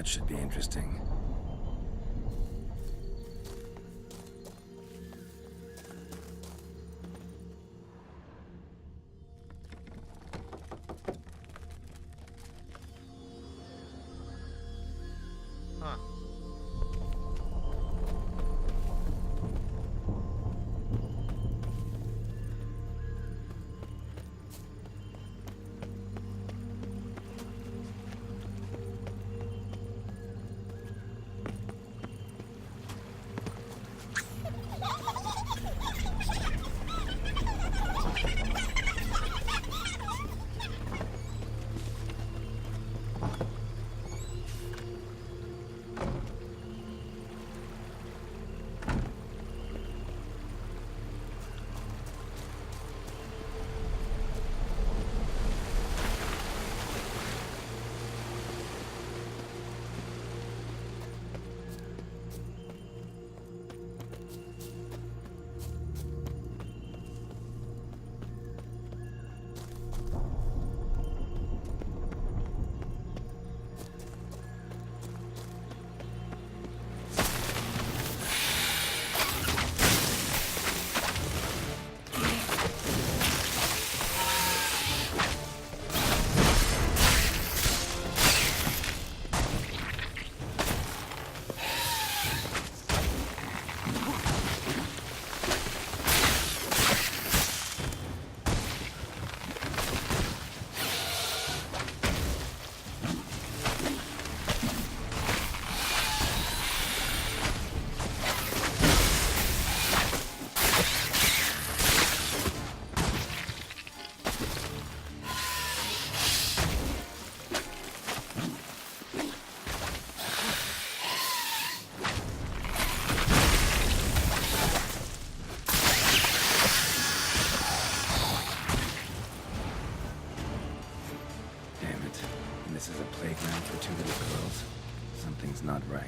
That should be interesting. Huh. Damn it. And this is a playground for two little girls. Something's not right.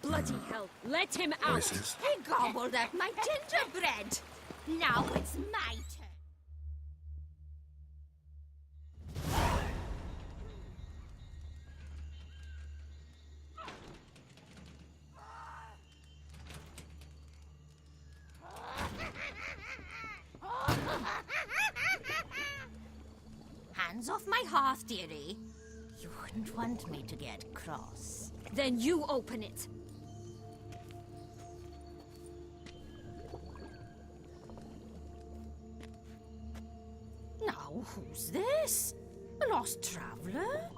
Bloody hell, let him out! Voices. He gobbled up my gingerbread. Now it's my turn. Hands off my hearth, dearie. You wouldn't want me to get cross. Then you open it. Now, who's this? A lost traveler?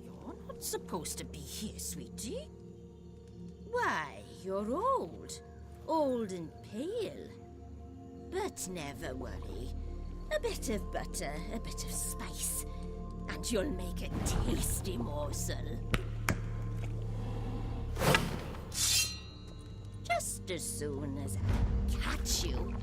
You're not supposed to be here, sweetie. Why, you're old. Old and pale. But never worry. A bit of butter, a bit of spice, and you'll make a tasty morsel. Just as soon as I catch you.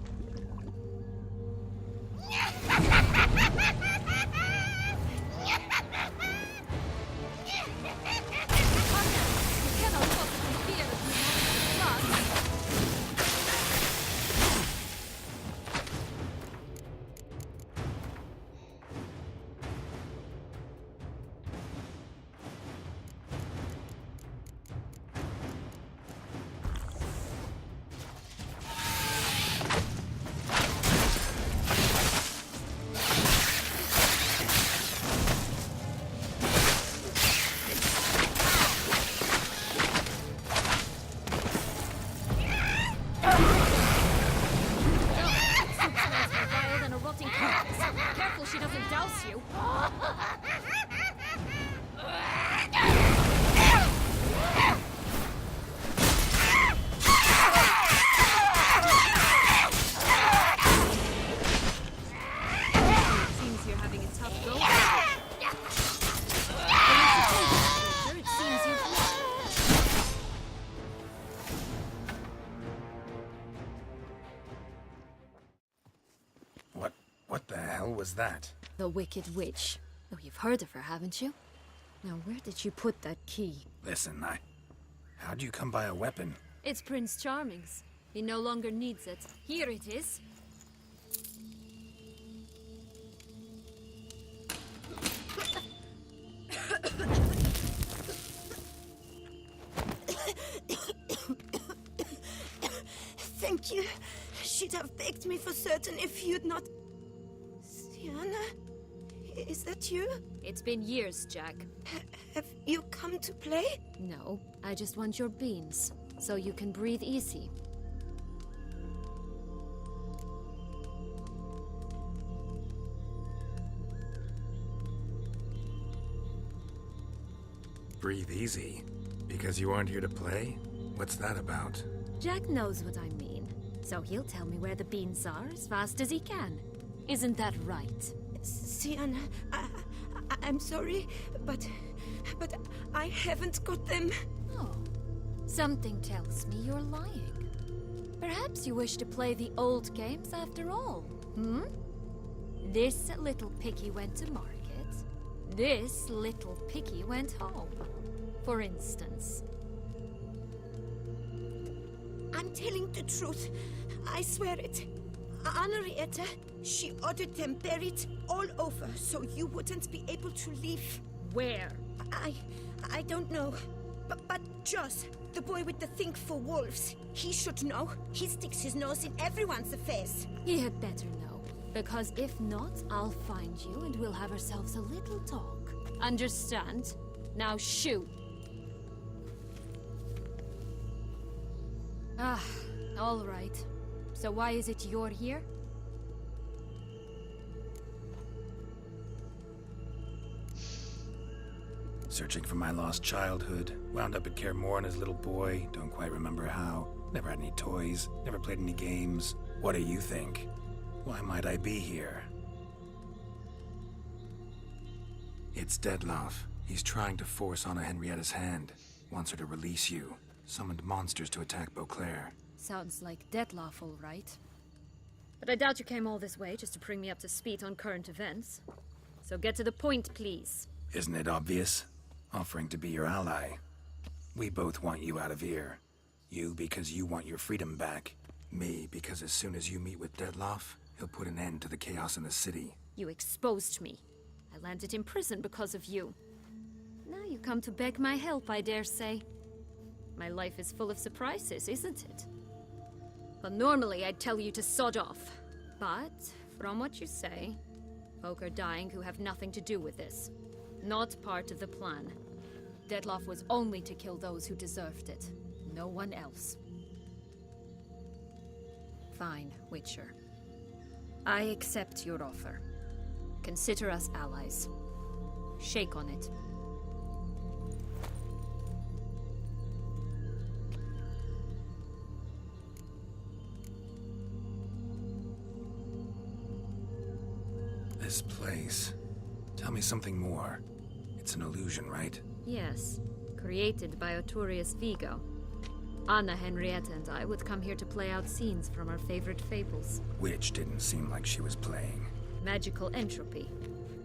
was that? The Wicked Witch. Oh, you've heard of her, haven't you? Now, where did she put that key? Listen, how'd you come by a weapon? It's Prince Charming's. He no longer needs it. Here it is. Thank you. She'd have begged me for certain if you'd not... Sienna? Is that you? It's been years, Jack. Have you come to play? No, I just want your beans, so you can breathe easy. Breathe easy? Because you aren't here to play? What's that about? Jack knows what I mean, so he'll tell me where the beans are as fast as he can. Isn't that right? Sienna, I'm sorry, but I haven't got them. Oh, something tells me you're lying. Perhaps you wish to play the old games after all, hmm? This little piggy went to market. This little piggy went home, for instance. I'm telling the truth. I swear it. Henrietta, she ordered them buried all over so you wouldn't be able to leave. Where? I don't know. But Joss, the boy with the thing for wolves, he should know. He sticks his nose in everyone's affairs. He had better know, because if not, I'll find you and we'll have ourselves a little talk. Understand? Now shoot. Ah, all right. So why is it you're here? Searching for my lost childhood. Wound up at Kaer Morhen as a little boy. Don't quite remember how. Never had any toys. Never played any games. What do you think? Why might I be here? It's Dettlaff. He's trying to force Anna Henrietta's hand. Wants her to release you. Summoned monsters to attack Beauclair. Sounds like Dettlaff, all right. But I doubt you came all this way just to bring me up to speed on current events. So get to the point, please. Isn't it obvious? Offering to be your ally. We both want you out of here. You because you want your freedom back. Me because as soon as you meet with Dettlaff, he'll put an end to the chaos in the city. You exposed me. I landed in prison because of you. Now you come to beg my help, I dare say. My life is full of surprises, isn't it? Well, normally I'd tell you to sod off. But, from what you say, folk are dying who have nothing to do with this. Not part of the plan. Dettlaff was only to kill those who deserved it. No one else. Fine, Witcher. I accept your offer. Consider us allies. Shake on it. This place. Tell me something more. It's an illusion, right? Yes, created by Arturius Vigo. Anna Henrietta and I would come here to play out scenes from our favorite fables. Which didn't seem like she was playing. Magical entropy.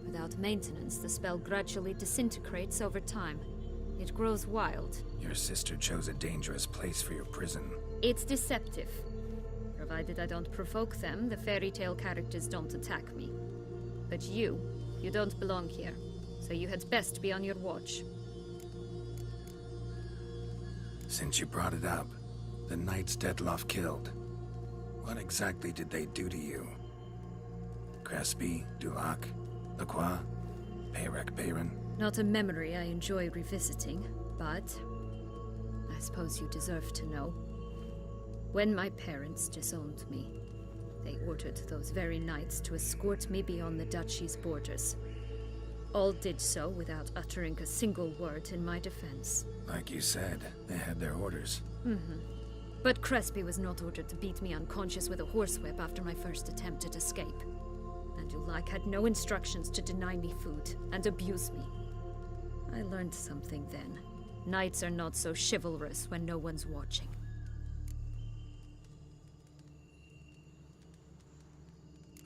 Without maintenance, the spell gradually disintegrates over time. It grows wild. Your sister chose a dangerous place for your prison. It's deceptive. Provided I don't provoke them, the fairy tale characters don't attack me. But you don't belong here, so you had best be on your watch. Since you brought it up, the knights Dettlaff killed. What exactly did they do to you? Crespi, Dulac, Lacroix, Peyrac Bayron? Not a memory I enjoy revisiting, but I suppose you deserve to know. When my parents disowned me, they ordered those very knights to escort me beyond the duchy's borders. All did so without uttering a single word in my defense. Like you said, they had their orders. But Crespi was not ordered to beat me unconscious with a horsewhip after my first attempt at escape. And Dulac had no instructions to deny me food and abuse me. I learned something then. Knights are not so chivalrous when no one's watching.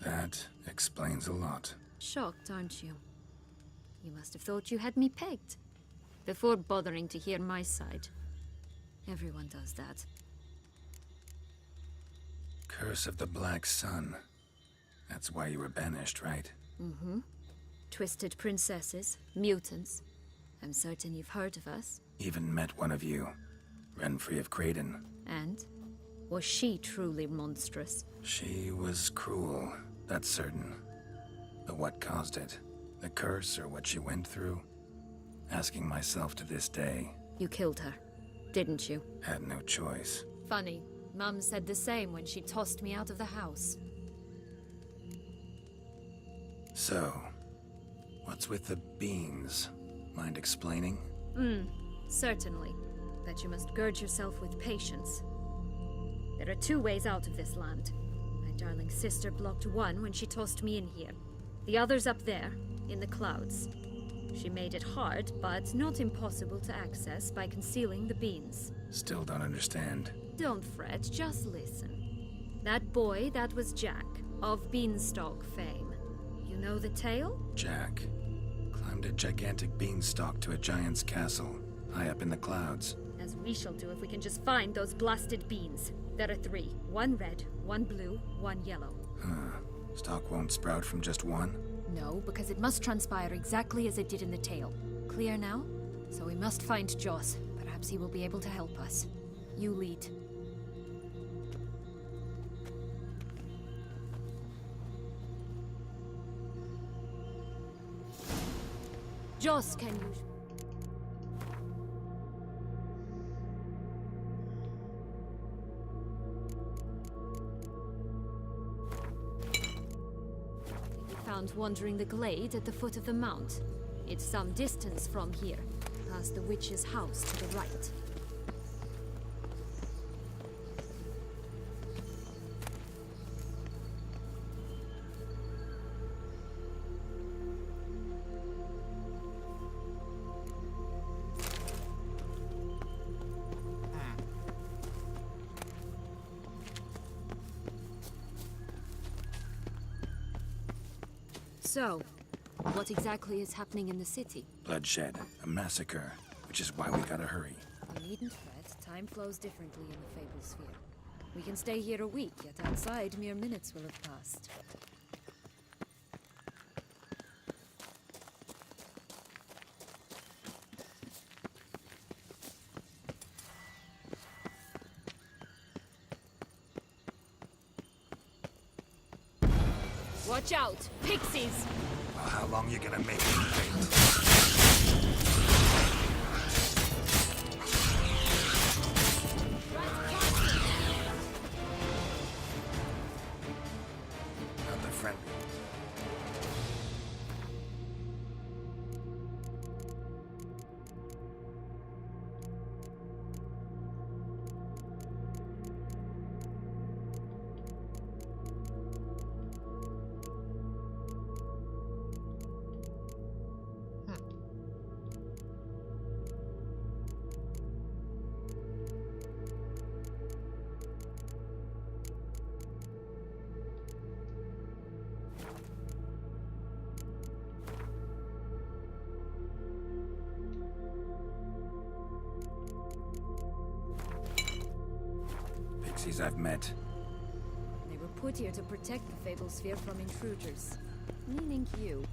That explains a lot. Shocked, aren't you? You must have thought you had me pegged. Before bothering to hear my side. Everyone does that. Curse of the Black Sun. That's why you were banished, right? Mm-hmm. Twisted princesses, mutants. I'm certain you've heard of us. Even met one of you. Renfri of Kraden. And? Was she truly monstrous? She was cruel, that's certain. But what caused it? The curse or what she went through? Asking myself to this day. You killed her, didn't you? Had no choice. Funny. Mum said the same when she tossed me out of the house. So, what's with the beans? Mind explaining? Certainly. But you must gird yourself with patience. There are two ways out of this land. My darling sister blocked one when she tossed me in here. The other's up there, in the clouds. She made it hard, but not impossible to access by concealing the beans. Still don't understand. Don't fret, just listen. That boy, that was Jack, of Beanstalk fame. You know the tale? Jack climbed a gigantic beanstalk to a giant's castle, high up in the clouds. As we shall do if we can just find those blasted beans. There are 3. 1 red, 1 blue, 1 yellow. Stalk won't sprout from just one? No, because it must transpire exactly as it did in the tale. Clear now? So we must find Joss. Perhaps he will be able to help us. You lead. Joss, can you... Found wandering the glade at the foot of the mount. It's some distance from here, past the witch's house to the right. So, what exactly is happening in the city? Bloodshed, a massacre, which is why we gotta hurry. You needn't fret. Time flows differently in the Fable Sphere. We can stay here a week, yet outside mere minutes will have passed. Watch out! Pixies! Well, how long you gonna make me wait? Not the friendly. Pixies I've met. They were put here to protect the Fable Sphere from intruders. Meaning you.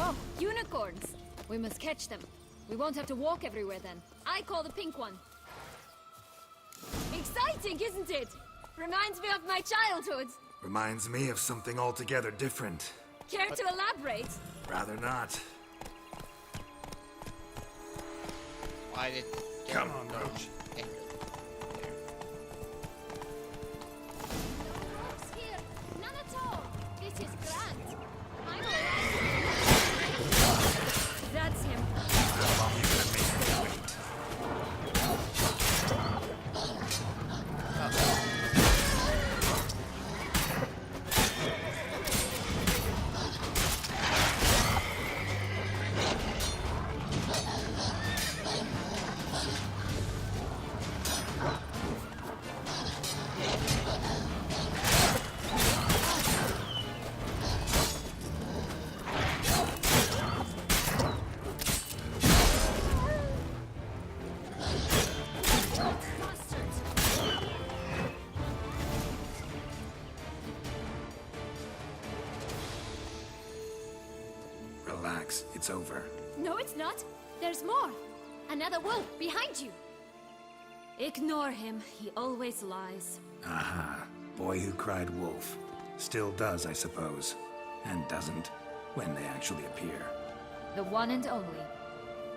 Oh, unicorns! We must catch them. We won't have to walk everywhere then. I call the pink one. Exciting, isn't it? Reminds me of my childhood. Reminds me of something altogether different. Care to elaborate? Rather not. Why did... Come on, Roach. Okay. There. Here, none at all. This is grand. I'm alright. That's him. How long you gonna make me wait? Relax, it's over. No, it's not. There's more. Another wolf behind you. Ignore him. He always lies. Aha. Boy who cried wolf. Still does, I suppose. And doesn't, when they actually appear. The one and only.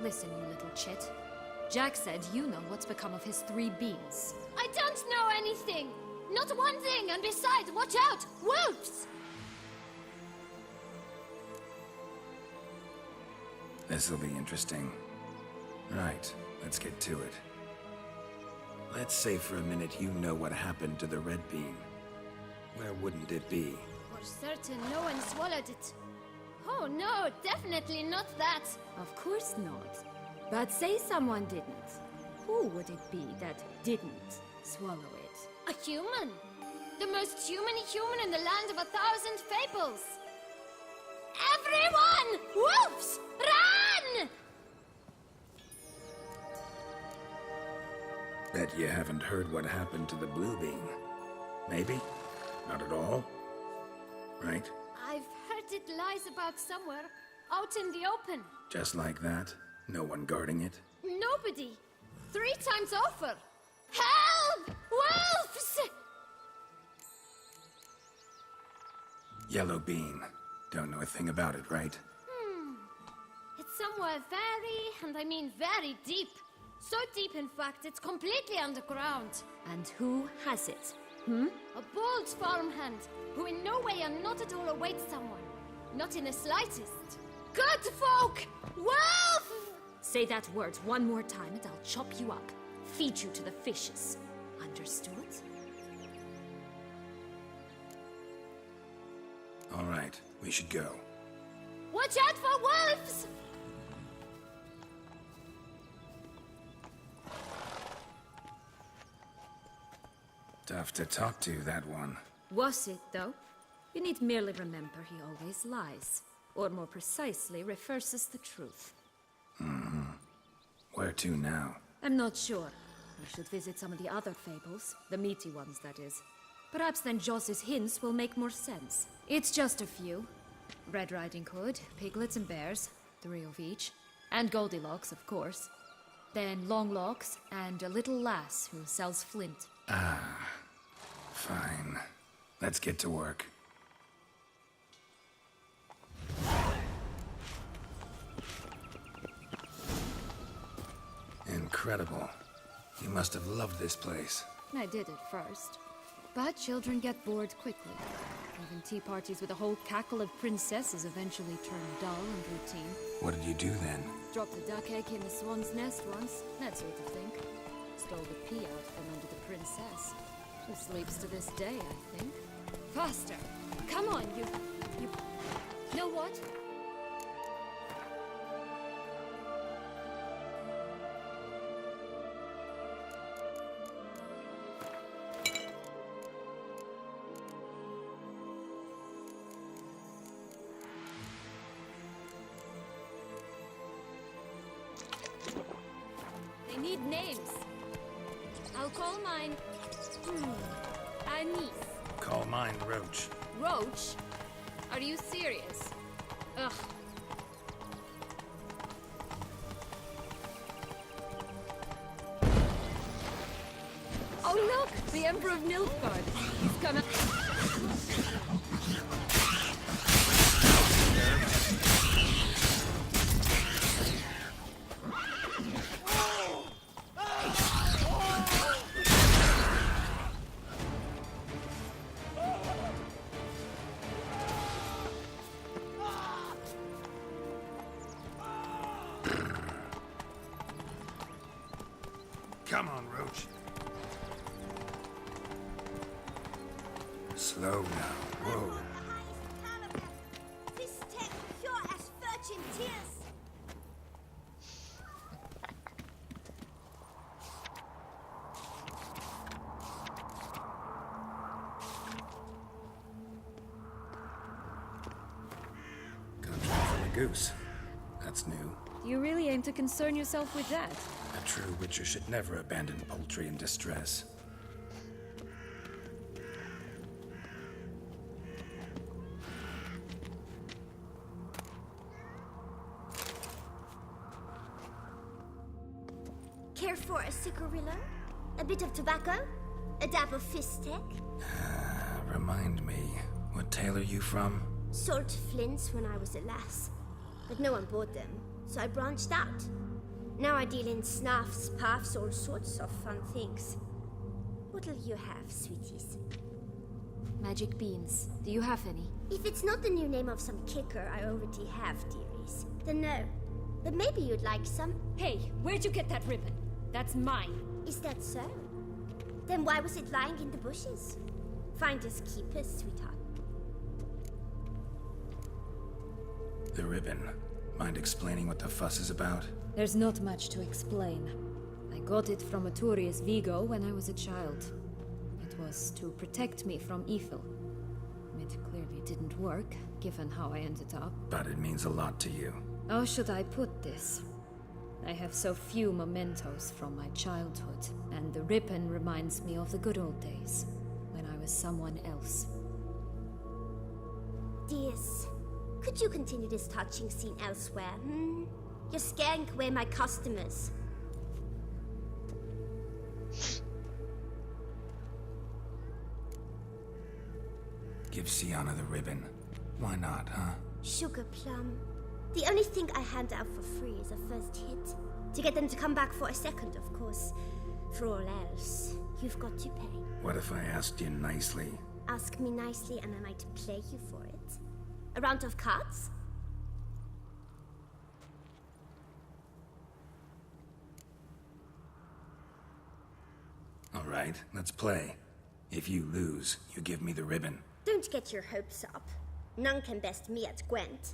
Listen, you little chit. Jack said you know what's become of his 3 beans. I don't know anything! Not one thing, and besides, watch out! Wolves! This'll be interesting. Right, let's get to it. Let's say for a minute you know what happened to the red bean. Where wouldn't it be? For certain, no one swallowed it. Oh no, definitely not that. Of course not. But say someone didn't. Who would it be that didn't swallow it? A human. The most human in the land of 1,000 fables. Everyone! Wolves! Run! Bet you haven't heard what happened to the blue bean. Maybe? Not at all? Right? I've heard it lies about somewhere, out in the open. Just like that? No one guarding it? Nobody. 3 times over. Help! Wolves! Yellow bean. Don't know a thing about it, right? It's somewhere very, and I mean very deep. So deep, in fact, it's completely underground. And who has it? A bold farmhand, who in no way and not at all awaits someone. Not in the slightest. Good folk! Wolf! Say that word one more time and I'll chop you up. Feed you to the fishes. Understood? All right, we should go. Watch out for wolves! Tough to talk to, that one. Was it, though? You need merely remember he always lies. Or more precisely, reverses the truth. Where to now? I'm not sure. I should visit some of the other fables. The meaty ones, that is. Perhaps then Joss's hints will make more sense. It's just a few. Red Riding Hood, piglets and bears, 3 of each. And Goldilocks, of course. Then Longlocks, and a little lass who sells flint. Fine. Let's get to work. Incredible. You must have loved this place. I did at first. But children get bored quickly. Even tea parties with a whole cackle of princesses eventually turn dull and routine. What did you do then? Dropped a duck egg in the swan's nest once, that sort of thing. Stole the pea out from under the princess. Who sleeps to this day, I think. Faster! Come on, you... Know what? They need names. I'll call mine... Anise. Call mine Roach. Roach? Are you serious? Ugh. Oh look! The Emperor of Nilfgaard. He's gonna... Come on, Roach. Slow now. Whoa. This tech pure as virgin tears. Contract for the goose. That's new. Do you really aim to concern yourself with that? A true witcher should never abandon poultry in distress. Care for a cigarillo? A bit of tobacco? A dab of fistek? Remind me, what tale are you from? Sold flints when I was a lass. But no one bought them, so I branched out. Now I deal in snuffs, puffs, all sorts of fun things. What'll you have, sweeties? Magic beans. Do you have any? If it's not the new name of some kicker I already have, dearies, then no. But maybe you'd like some. Hey, where'd you get that ribbon? That's mine. Is that so? Then why was it lying in the bushes? Finders keepers, sweetheart. The ribbon. Mind explaining what the fuss is about? There's not much to explain. I got it from Aturius Vigo when I was a child. It was to protect me from evil. It clearly didn't work, given how I ended up. But it means a lot to you. How should I put this? I have so few mementos from my childhood, and the ribbon reminds me of the good old days, when I was someone else. Dears, could you continue this touching scene elsewhere, You're scaring away my customers. Give Sienna the ribbon. Why not, huh? Sugar plum. The only thing I hand out for free is a first hit. To get them to come back for a second, of course. For all else, you've got to pay. What if I asked you nicely? Ask me nicely and I might play you for it. A round of cards? All right, let's play. If you lose, you give me the ribbon. Don't get your hopes up. None can best me at Gwent.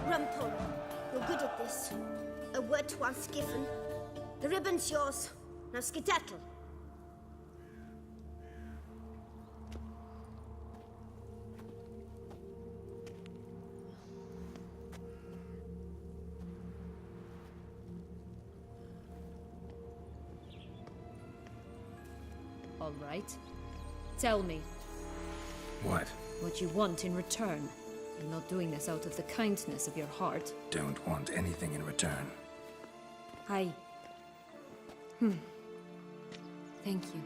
Rumpole, you're good at this. A word once given. The ribbon's yours. Now skedaddle. All right. Tell me What? what you want in return. You're not doing this out of the kindness of your heart. Don't want anything in return. I... Thank you.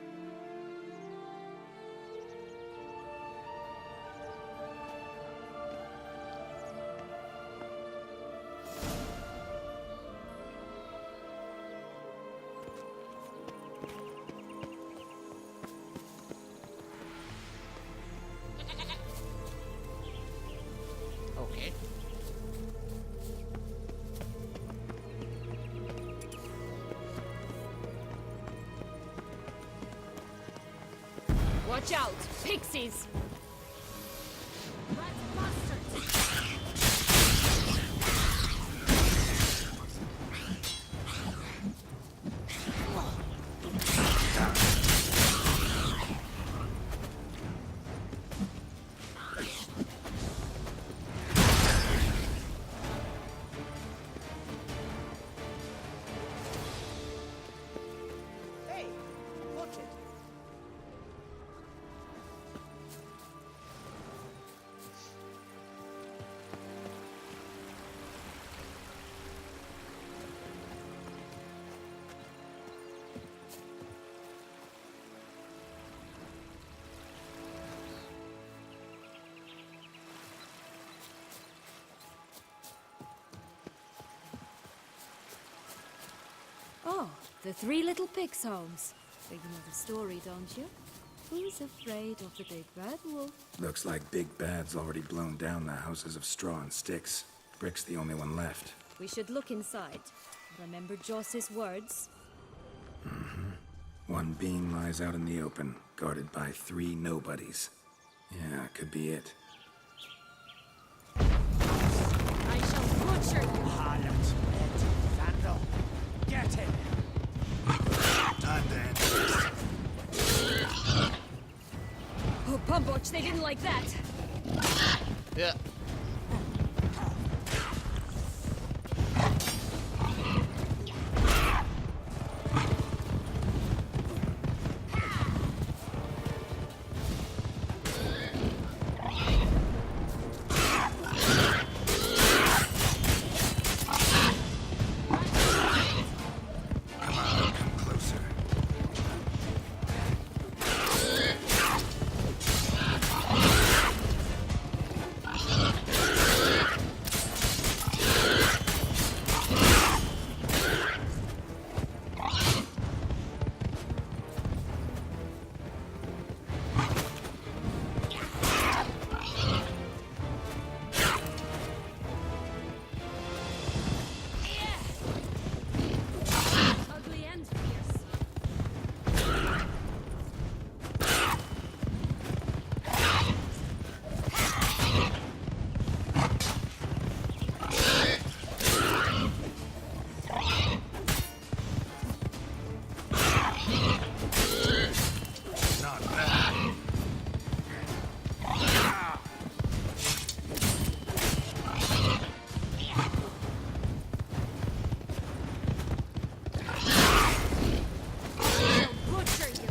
Okay. Watch out! Pixies! Hey, watch it. Oh, the Three Little Pigs homes. You know the story, don't you? Who's afraid of the big bad wolf? Looks like Big Bad's already blown down the houses of straw and sticks. Brick's the only one left. We should look inside. Remember Joss's words? One beam lies out in the open, guarded by 3 nobodies. Yeah, could be it. I shall butcher you! Harlot, Vandal, get him! Time to end this. Oh, Pumboch, they didn't like that! Yeah. Come closer. Ugly and fierce. Not bad. I'll butcher you!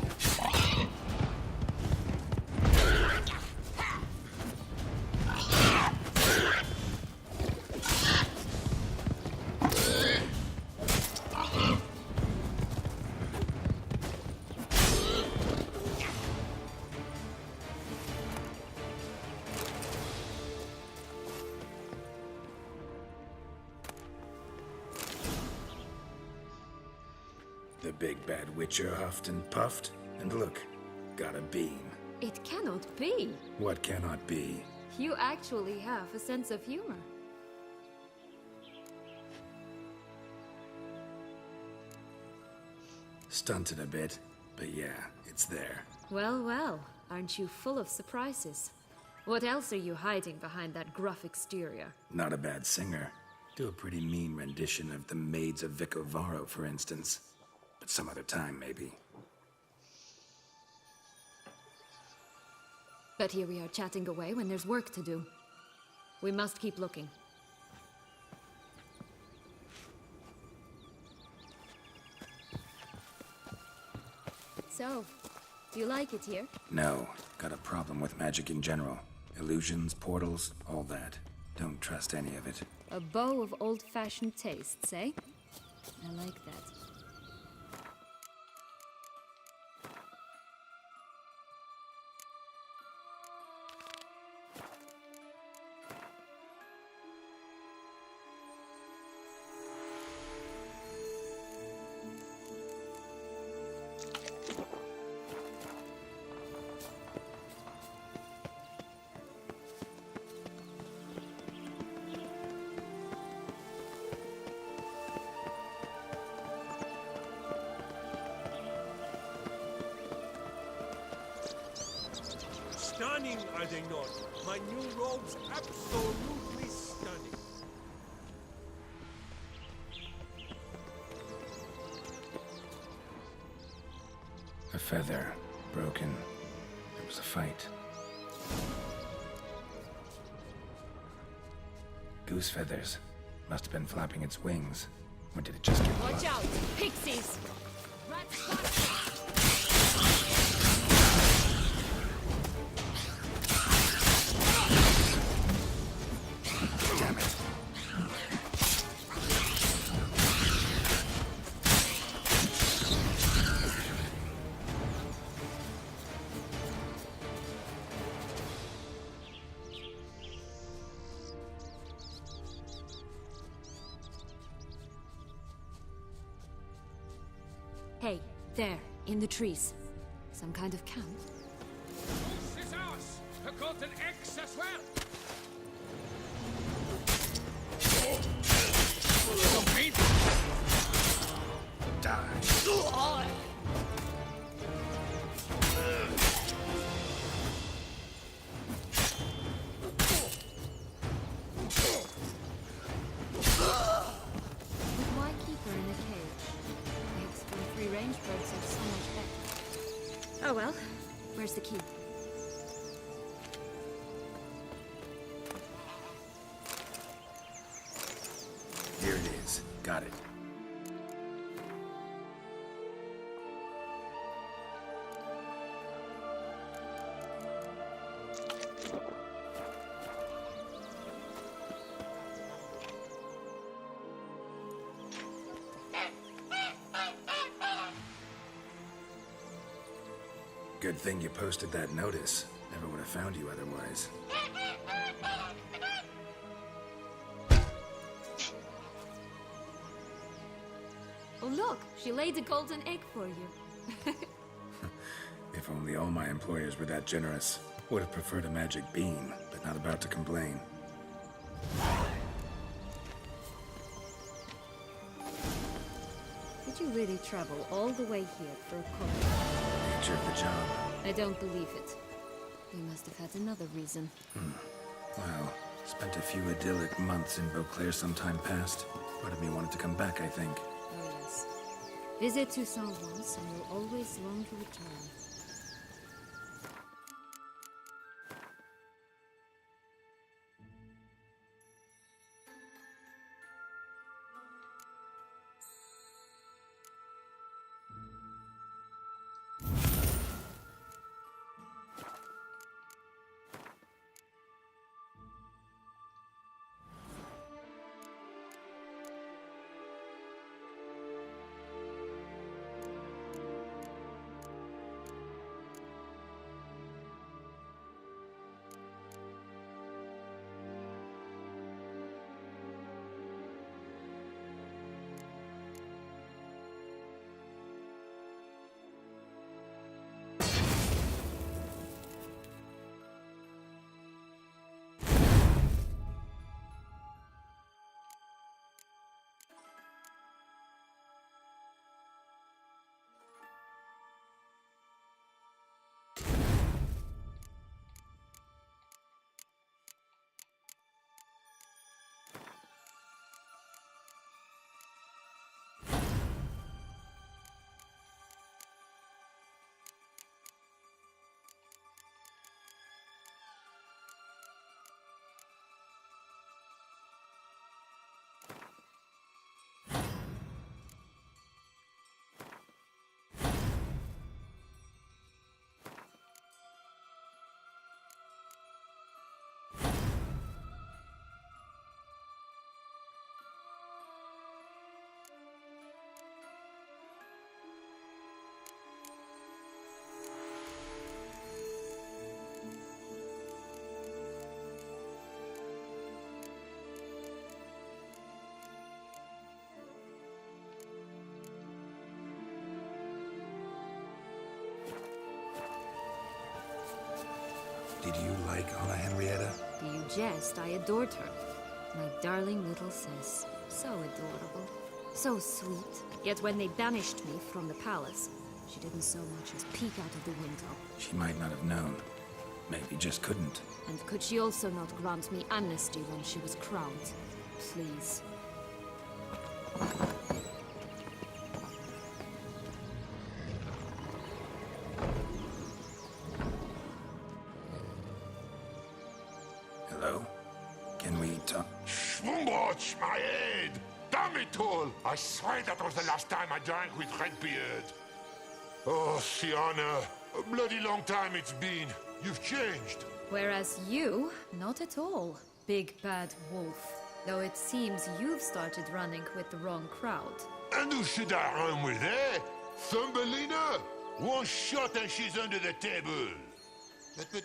The big bad witcher huffed and puffed, and look, got a beam. It cannot be. What cannot be? You actually have a sense of humor. Stunted a bit, but yeah, it's there. Well, well, aren't you full of surprises? What else are you hiding behind that gruff exterior? Not a bad singer. Do a pretty mean rendition of the Maids of Vicovaro, for instance. But some other time, maybe. But here we are chatting away when there's work to do. We must keep looking. So, do you like it here? No, got a problem with magic in general. Illusions, portals, all that. Don't trust any of it. A bow of old-fashioned tastes, eh? I like that. Stunning, are they not? My new robes absolutely stunning. A feather. Broken. There was a fight. Goose feathers. Must have been flapping its wings. Or did it just get Watch blood? out! Pixies! Damn it. Hey, there, in the trees. Some kind of camp? This is ours! The golden eggs as well! Die. But why keep her in a cage? The X-43 range birds are so much better. Oh well, where's the key? Here it is. Got it. Good thing you posted that notice. Never would have found you otherwise. Oh look, she laid a golden egg for you. If only all my employers were that generous. Would have preferred a magic bean, but not about to complain. Did you really travel all the way here for a coffee? Nature of the job. I don't believe it. You must have had another reason. Well, spent a few idyllic months in Beauclair some time past. Part of me wanted to come back, I think. Oh yes. Visit Toussaint once, and you'll always long to return. Did you like Anna Henrietta? Do you jest? I adored her. My darling little sis. So adorable. So sweet. Yet when they banished me from the palace, she didn't so much as peek out of the window. She might not have known. Maybe just couldn't. And could she also not grant me amnesty when she was crowned? Please. Hello? Can we talk? Schwungbroch, my head! Damn it all! I swear that was the last time I drank with Redbeard. Oh, Sienna, a bloody long time it's been. You've changed. Whereas you, not at all, big bad wolf. Though it seems you've started running with the wrong crowd. And who should I run with, eh? Thumbelina? One shot and she's under the table. But,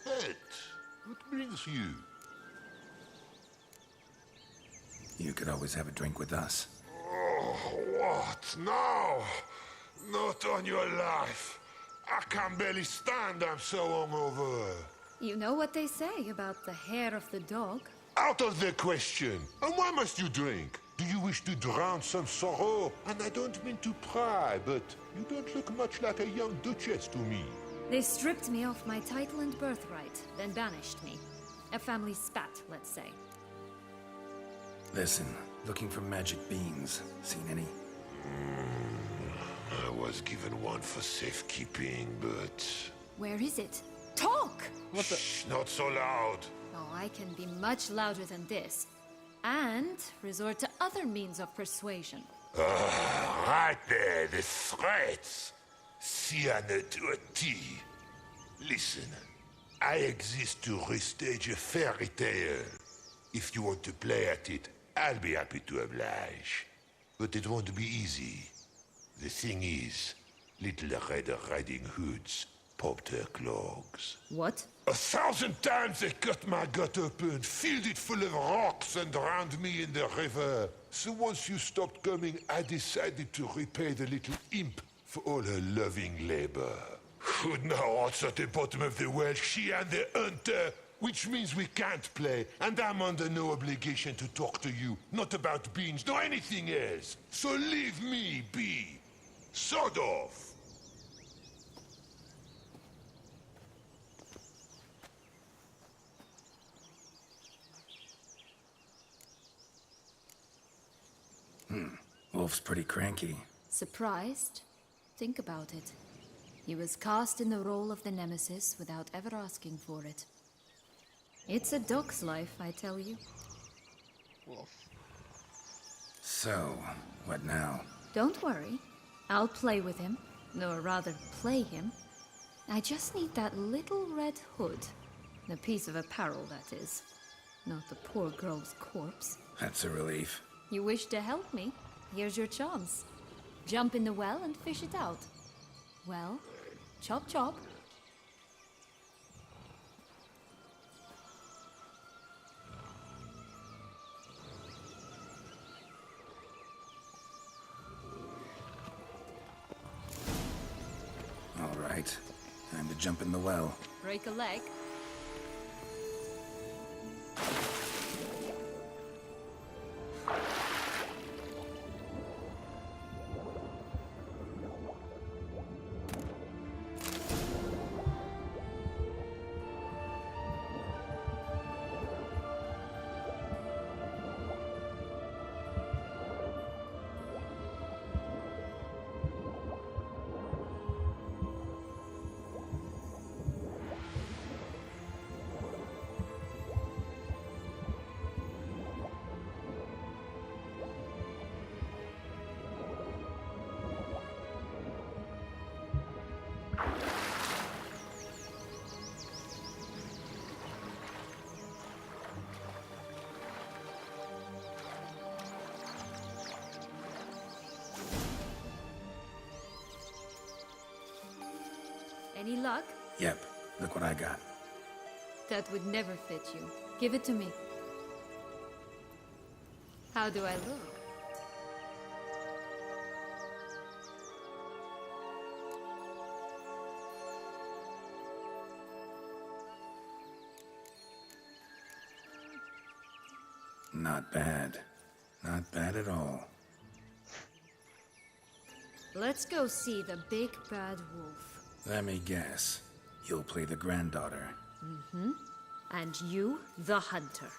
what brings you? You could always have a drink with us. Oh, what now? Not on your life. I can barely stand, I'm so hungover. You know what they say about the hair of the dog? Out of the question. And why must you drink? Do you wish to drown some sorrow? And I don't mean to pry, but you don't look much like a young duchess to me. They stripped me of my title and birthright, then banished me. A family spat, let's say. Listen, looking for magic beans. Seen any? I was given one for safekeeping, but... Where is it? Talk! Shh, not so loud. Oh, I can be much louder than this. And resort to other means of persuasion. Right there, the threats. Sienna to a T. Listen, I exist to restage a fairy tale. If you want to play at it, I'll be happy to oblige. But it won't be easy. The thing is, little Red Riding Hoods popped her clogs. What? 1,000 times they cut my gut open, filled it full of rocks and drowned me in the river. So once you stopped coming, I decided to repay the little imp for all her loving labor. Who'd know what's at the bottom of the well? She and the hunter, which means we can't play, and I'm under no obligation to talk to you, not about beans, nor anything else. So leave me be. Sod off. Wolf's pretty cranky. Surprised? Think about it. He was cast in the role of the Nemesis without ever asking for it. It's a dog's life, I tell you. Wolf. So, what now? Don't worry. I'll play with him. Or rather, play him. I just need that little red hood. The piece of apparel, that is. Not the poor girl's corpse. That's a relief. You wish to help me? Here's your chance. Jump in the well and fish it out. Well, chop chop. All right. Time to jump in the well. Break a leg. Any luck? Yep, look what I got. That would never fit you. Give it to me. How do I look? Not bad. Not bad at all. Let's go see the big bad wolf. Let me guess. You'll play the granddaughter. And you, the hunter.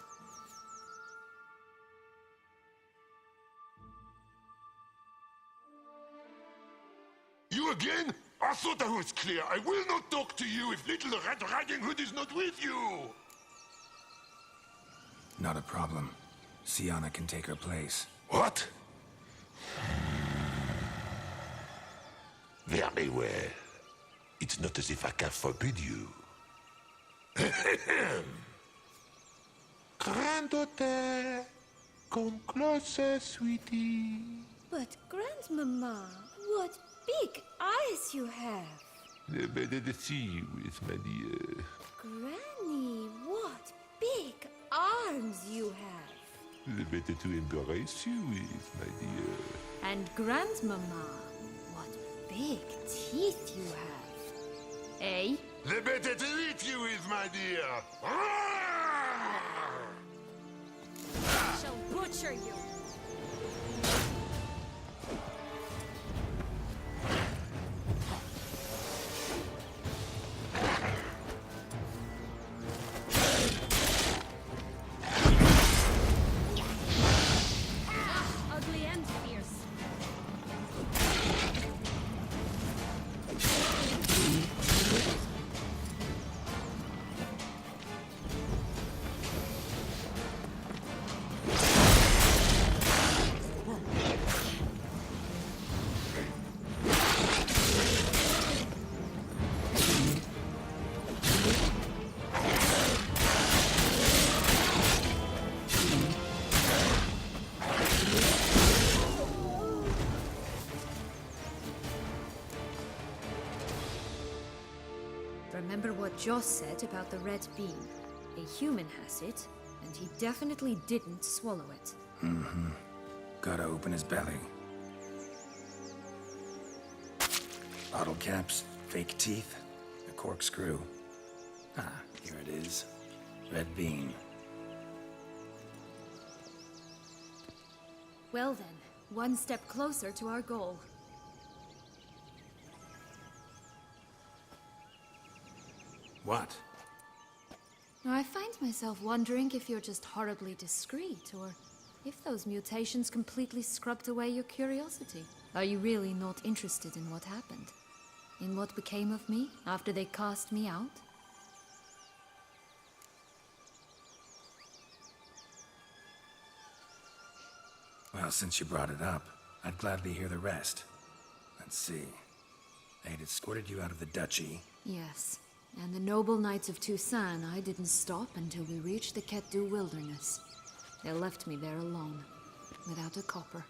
You again? I thought I was clear. I will not talk to you if little Red Riding Hood is not with you. Not a problem. Sienna can take her place. What? Very well. It's not as if I can forbid you. Granddaughter, come closer, sweetie. But, Grandmama, what big eyes you have. Better to see you with, my dear. Granny, what big arms you have. The better to embrace you with, my dear. And Grandmama, what big teeth you have. Eh? The better to eat you with, my dear. I shall butcher you. Ugly and fierce. Remember what Joss said about the red bean? A human has it, and he definitely didn't swallow it. Gotta open his belly. Bottle caps, fake teeth, a corkscrew. Ah, here it is. Red bean. Well then, one step closer to our goal. What? I find myself wondering if you're just horribly discreet, or if those mutations completely scrubbed away your curiosity. Are you really not interested in what happened? In what became of me after they cast me out? Well, since you brought it up, I'd gladly hear the rest. Let's see. They'd escorted you out of the duchy. Yes. And the noble knights of Toussaint, I didn't stop until we reached the Ketdu wilderness. They left me there alone, without a copper,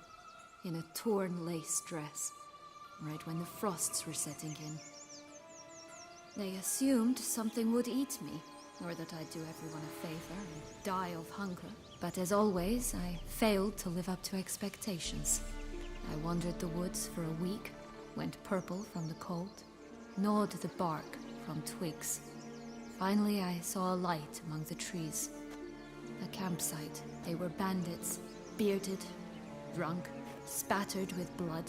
in a torn lace dress, right when the frosts were setting in. They assumed something would eat me, or that I'd do everyone a favor and die of hunger. But as always, I failed to live up to expectations. I wandered the woods for a week, went purple from the cold, gnawed the bark from twigs. Finally, I saw a light among the trees. A campsite. They were bandits, bearded, drunk, spattered with blood.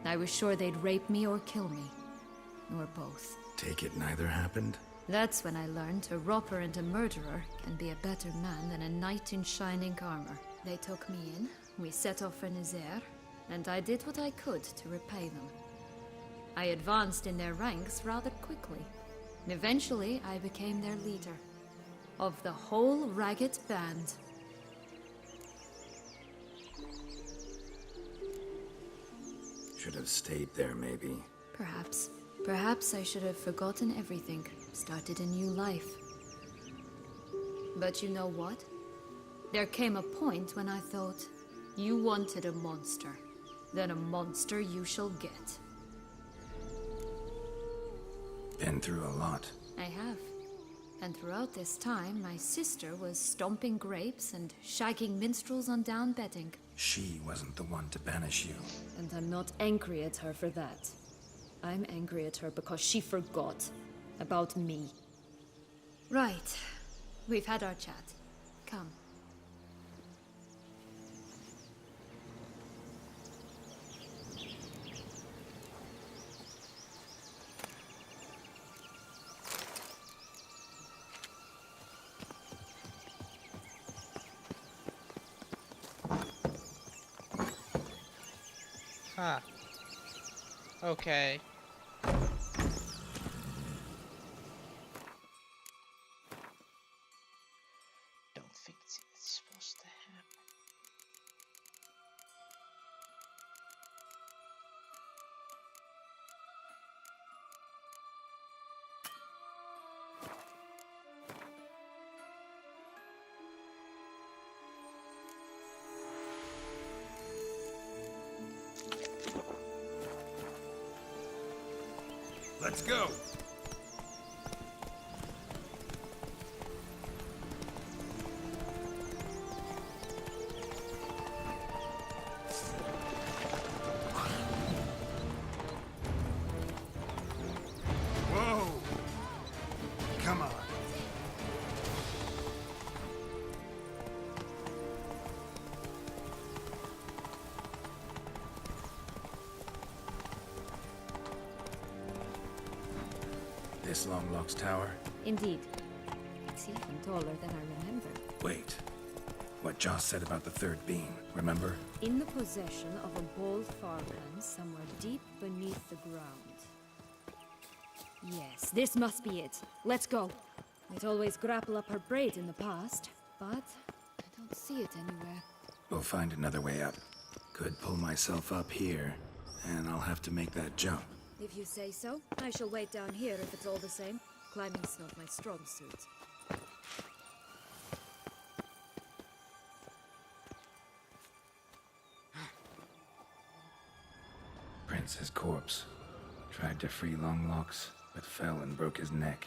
I was sure they'd rape me or kill me, or both. Take it neither happened? That's when I learned a robber and a murderer can be a better man than a knight in shining armor. They took me in, we set off for Nazaire, and I did what I could to repay them. I advanced in their ranks rather quickly. And eventually, I became their leader. Of the whole ragged band. Should have stayed there, maybe. Perhaps. Perhaps I should have forgotten everything, started a new life. But you know what? There came a point when I thought, you wanted a monster. Then a monster you shall get. Been through a lot. I have. And throughout this time, my sister was stomping grapes and shagging minstrels on down bedding. She wasn't the one to banish you. And I'm not angry at her for that. I'm angry at her because she forgot about me. Right. We've had our chat. Come. Huh. Okay. Don't think it's supposed to happen. Let's go. Whoa! Come on. This Longlock's tower? Indeed. It's even taller than I remember. Wait. What Joss said about the third beam, remember? In the possession of a bold farmland somewhere deep beneath the ground. Yes, this must be it. Let's go. Might always grapple up her braid in the past, but I don't see it anywhere. We'll find another way up. Could pull myself up here, and I'll have to make that jump. If you say so, I shall wait down here if it's all the same. Climbing's not my strong suit. Prince's corpse. Tried to free Longlocks, but fell and broke his neck.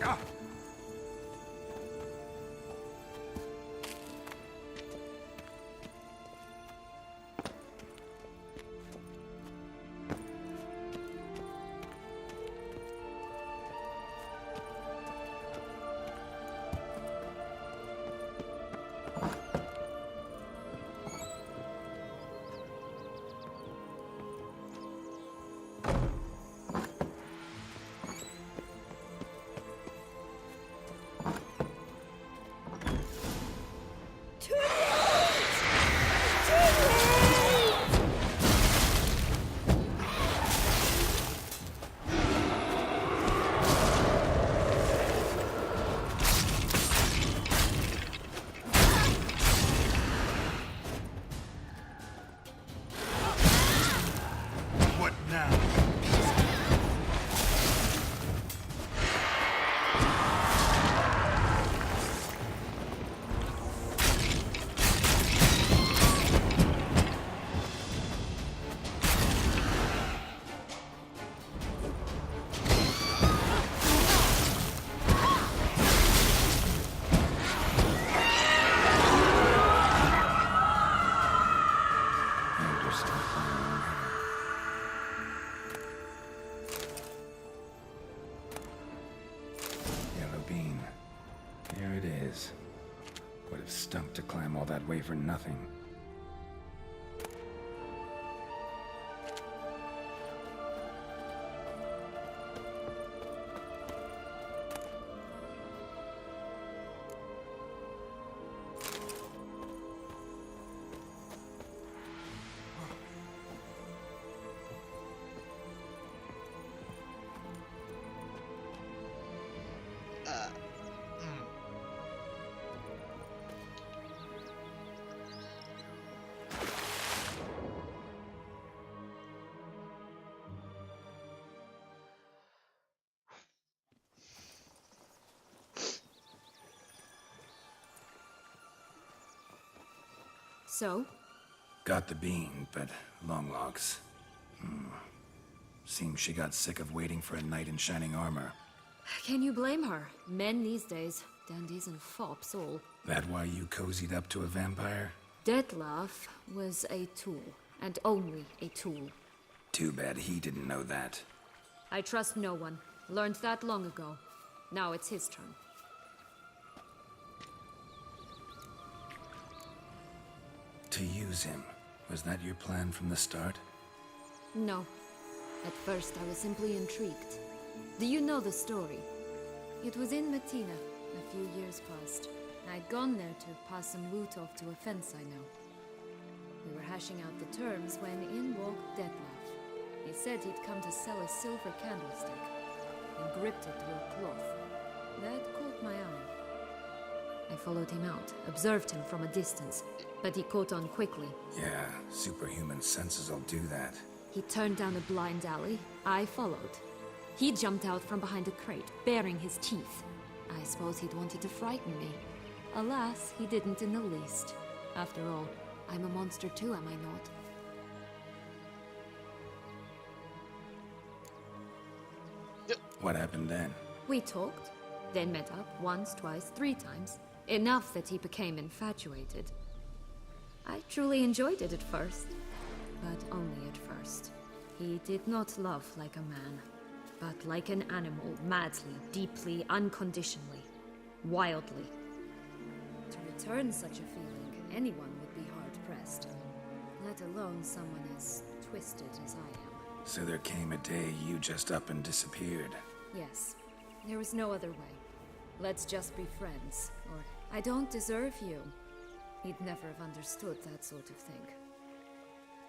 Ah! What now? You're still playing. Yellow bean. Here it is. Would have stunk to climb all that way for nothing. So? Got the bean, but Longlocks. Seems she got sick of waiting for a knight in shining armor. Can you blame her? Men these days, dandies and fops all. That why you cozied up to a vampire? Dettlaff was a tool, and only a tool. Too bad he didn't know that. I trust no one. Learned that long ago. Now it's his turn. To use him. Was that your plan from the start? No. At first, I was simply intrigued. Do you know the story? It was in Matina, a few years past. I'd gone there to pass some loot off to a fence I know. We were hashing out the terms when in walked Dettlaff. He said he'd come to sell a silver candlestick, and gripped it through a cloth. That caught my eye. I followed him out, observed him from a distance, but he caught on quickly. Yeah, superhuman senses will do that. He turned down a blind alley. I followed. He jumped out from behind a crate, baring his teeth. I suppose he'd wanted to frighten me. Alas, he didn't in the least. After all, I'm a monster too, am I not? What happened then? We talked, then met up once, twice, 3 times. Enough that he became infatuated. I truly enjoyed it at first, but only at first. He did not love like a man, but like an animal, madly, deeply, unconditionally, wildly. To return such a feeling, anyone would be hard-pressed, let alone someone as twisted as I am. So there came a day you just up and disappeared. Yes, there was no other way. Let's just be friends, or I don't deserve you. He'd never have understood that sort of thing.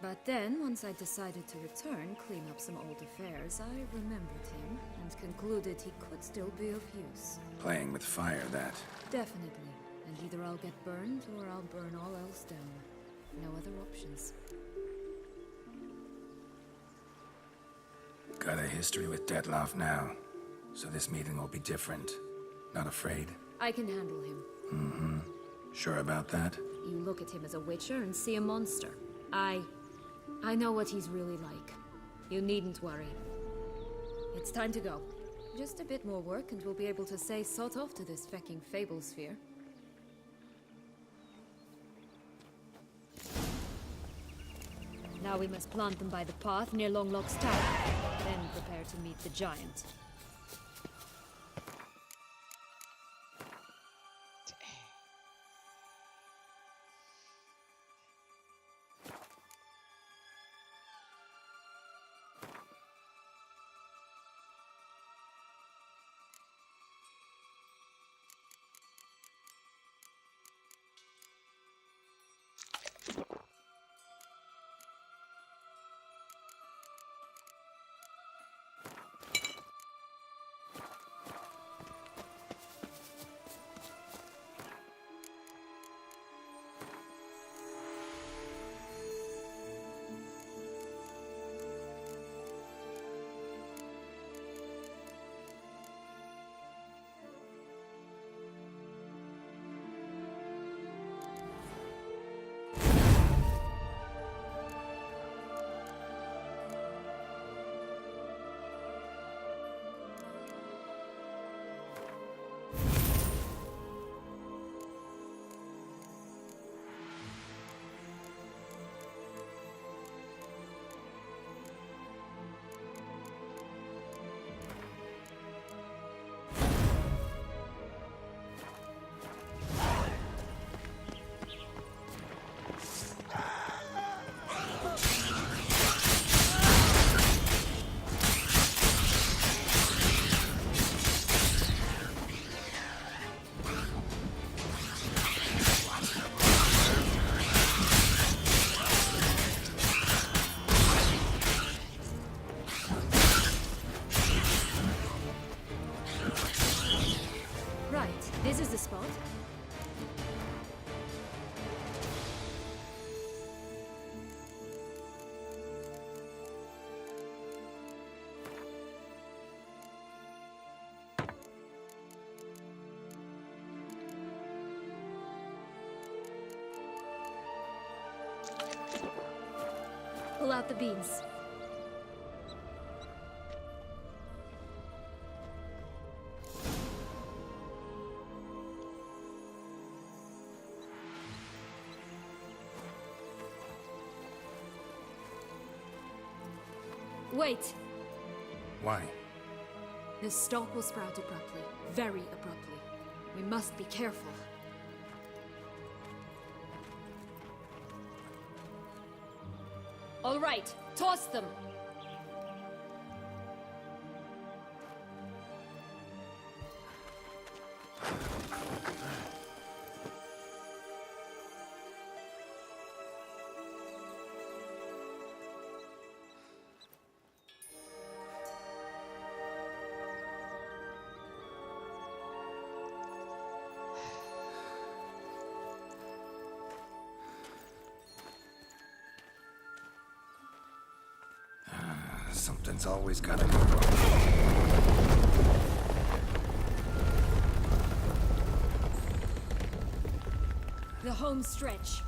But then, once I decided to return, clean up some old affairs, I remembered him and concluded he could still be of use. Playing with fire, that. Definitely. And either I'll get burned, or I'll burn all else down. No other options. Got a history with Dettlaff now, so this meeting will be different. Not afraid? I can handle him. Mm-hmm. Sure about that? You look at him as a witcher and see a monster. I know what he's really like. You needn't worry. It's time to go. Just a bit more work and we'll be able to say sort off to this fecking fable sphere. Now we must plant them by the path near Longlock's tower, then prepare to meet the giant. This is the spot. Pull out the beans. Wait. Why? This stalk will sprout abruptly, very abruptly. We must be careful. All right, toss them! Something's always gotta go wrong. The home stretch.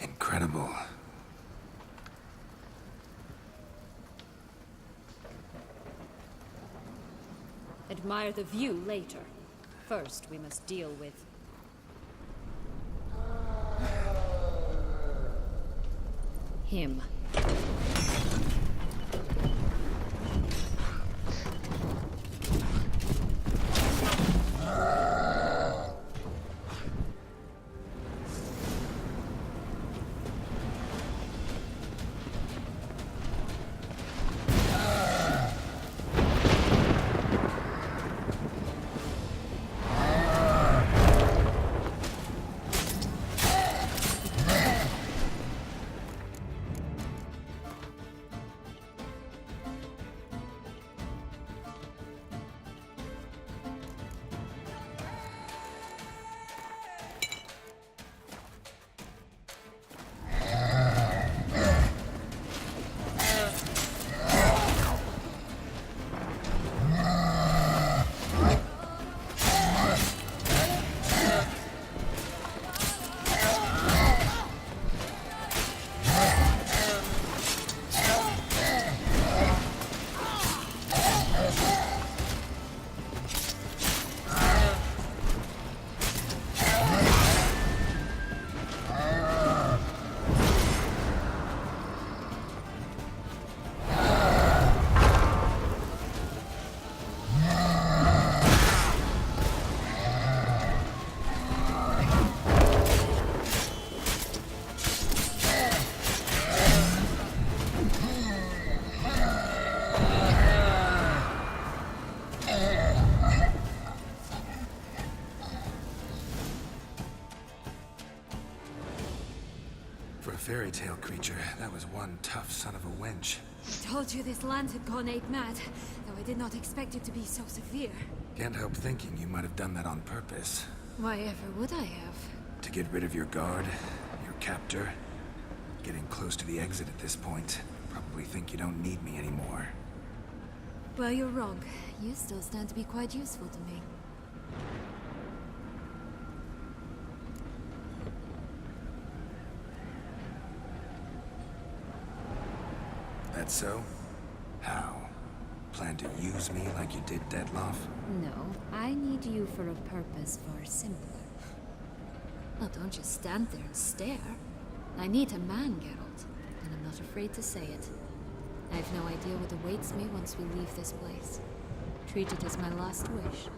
Incredible. Admire the view later. First, we must deal with... him. For a fairy tale creature, that was one tough son of a wench. I told you this land had gone ape mad, though I did not expect it to be so severe. Can't help thinking you might have done that on purpose. Why ever would I have? To get rid of your guard, your captor. Getting close to the exit at this point. Probably think you don't need me anymore. Well, you're wrong. You still stand to be quite useful to me. That so? How? Plan to use me like you did Dettlaff? No, I need you for a purpose far simpler. Well, don't just stand there and stare. I need a man, Geralt, and I'm not afraid to say it. I have no idea what awaits me once we leave this place. Treat it as my last wish.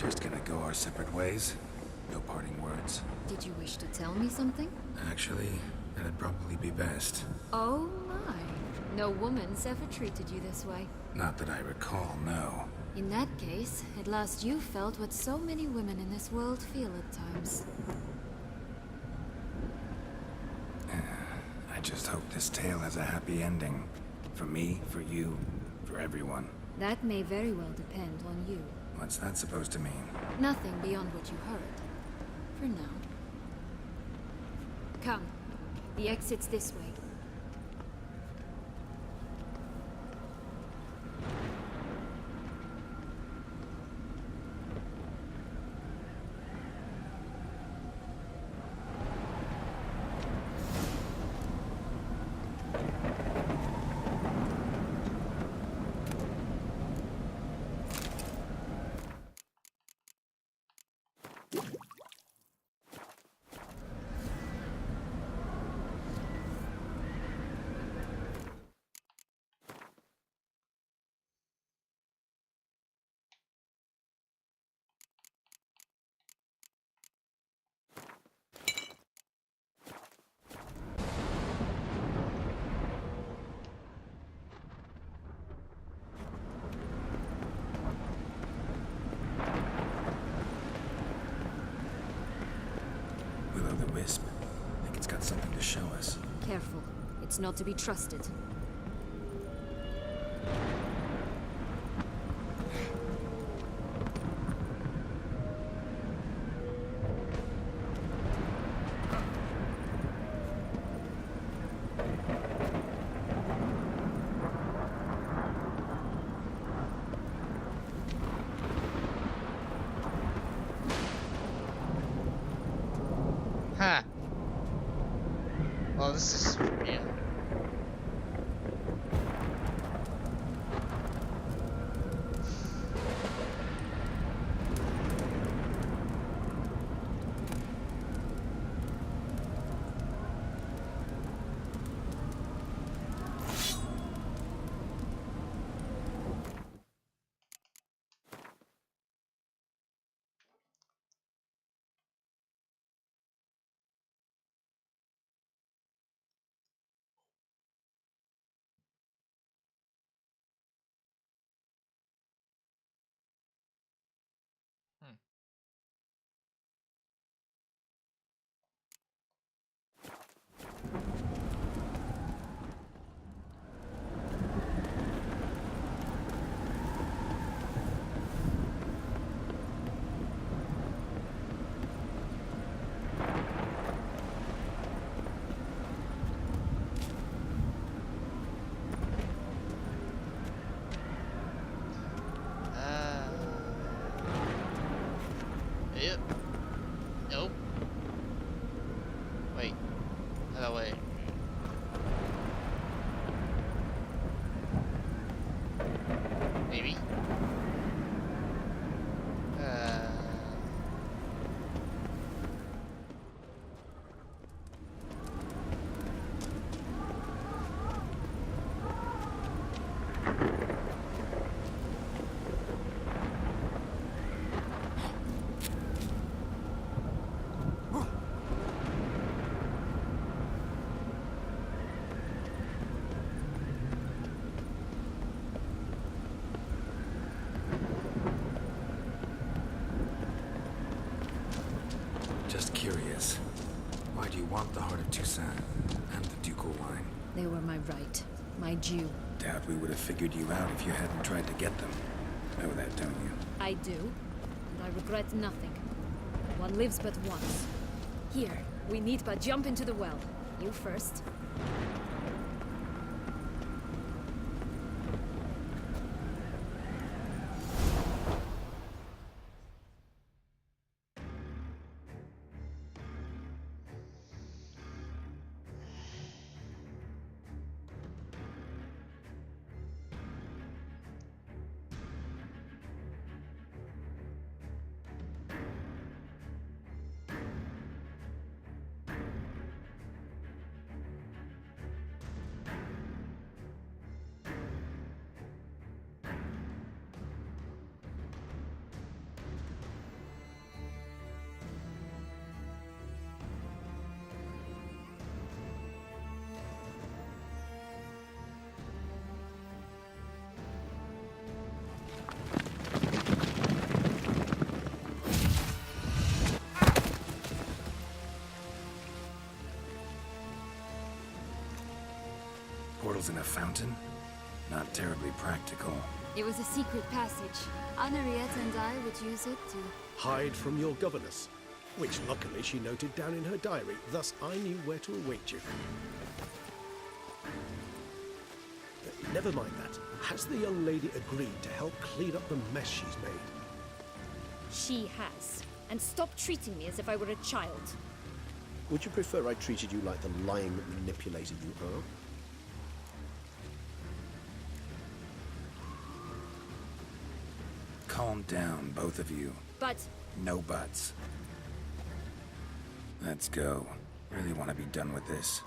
just gonna go our separate ways? No parting words? Did you wish to tell me something? Actually, that'd probably be best. Oh my. No woman's ever treated you this way. Not that I recall, no. In that case, at last you felt what so many women in this world feel at times. I just hope this tale has a happy ending. For me, for you, for everyone. That may very well depend on you. What's that supposed to mean? Nothing beyond what you heard. For now. Come. The exit's this way. Will-o'-the-wisp. Think it's got something to show us. Careful. It's not to be trusted. Huh. Well, this is yeah. Yep. Nope. Wait. Other way. Maybe. Just curious. Why do you want the Heart of Toussaint and the ducal wine? They were my right. My due. Doubt we would have figured you out if you hadn't tried to get them. Know that, don't you? I do. And I regret nothing. One lives but once. Here, we need but jump into the well. You first. Portals in a fountain? Not terribly practical. It was a secret passage. Henriette and I would use it to... Hide from your governess, which luckily she noted down in her diary, thus I knew where to await you. Never mind that. Has the young lady agreed to help clean up the mess she's made? She has. And stop treating me as if I were a child. Would you prefer I treated you like the lying manipulator you are? Calm down, both of you. But... No buts. Let's go. Really want to be done with this.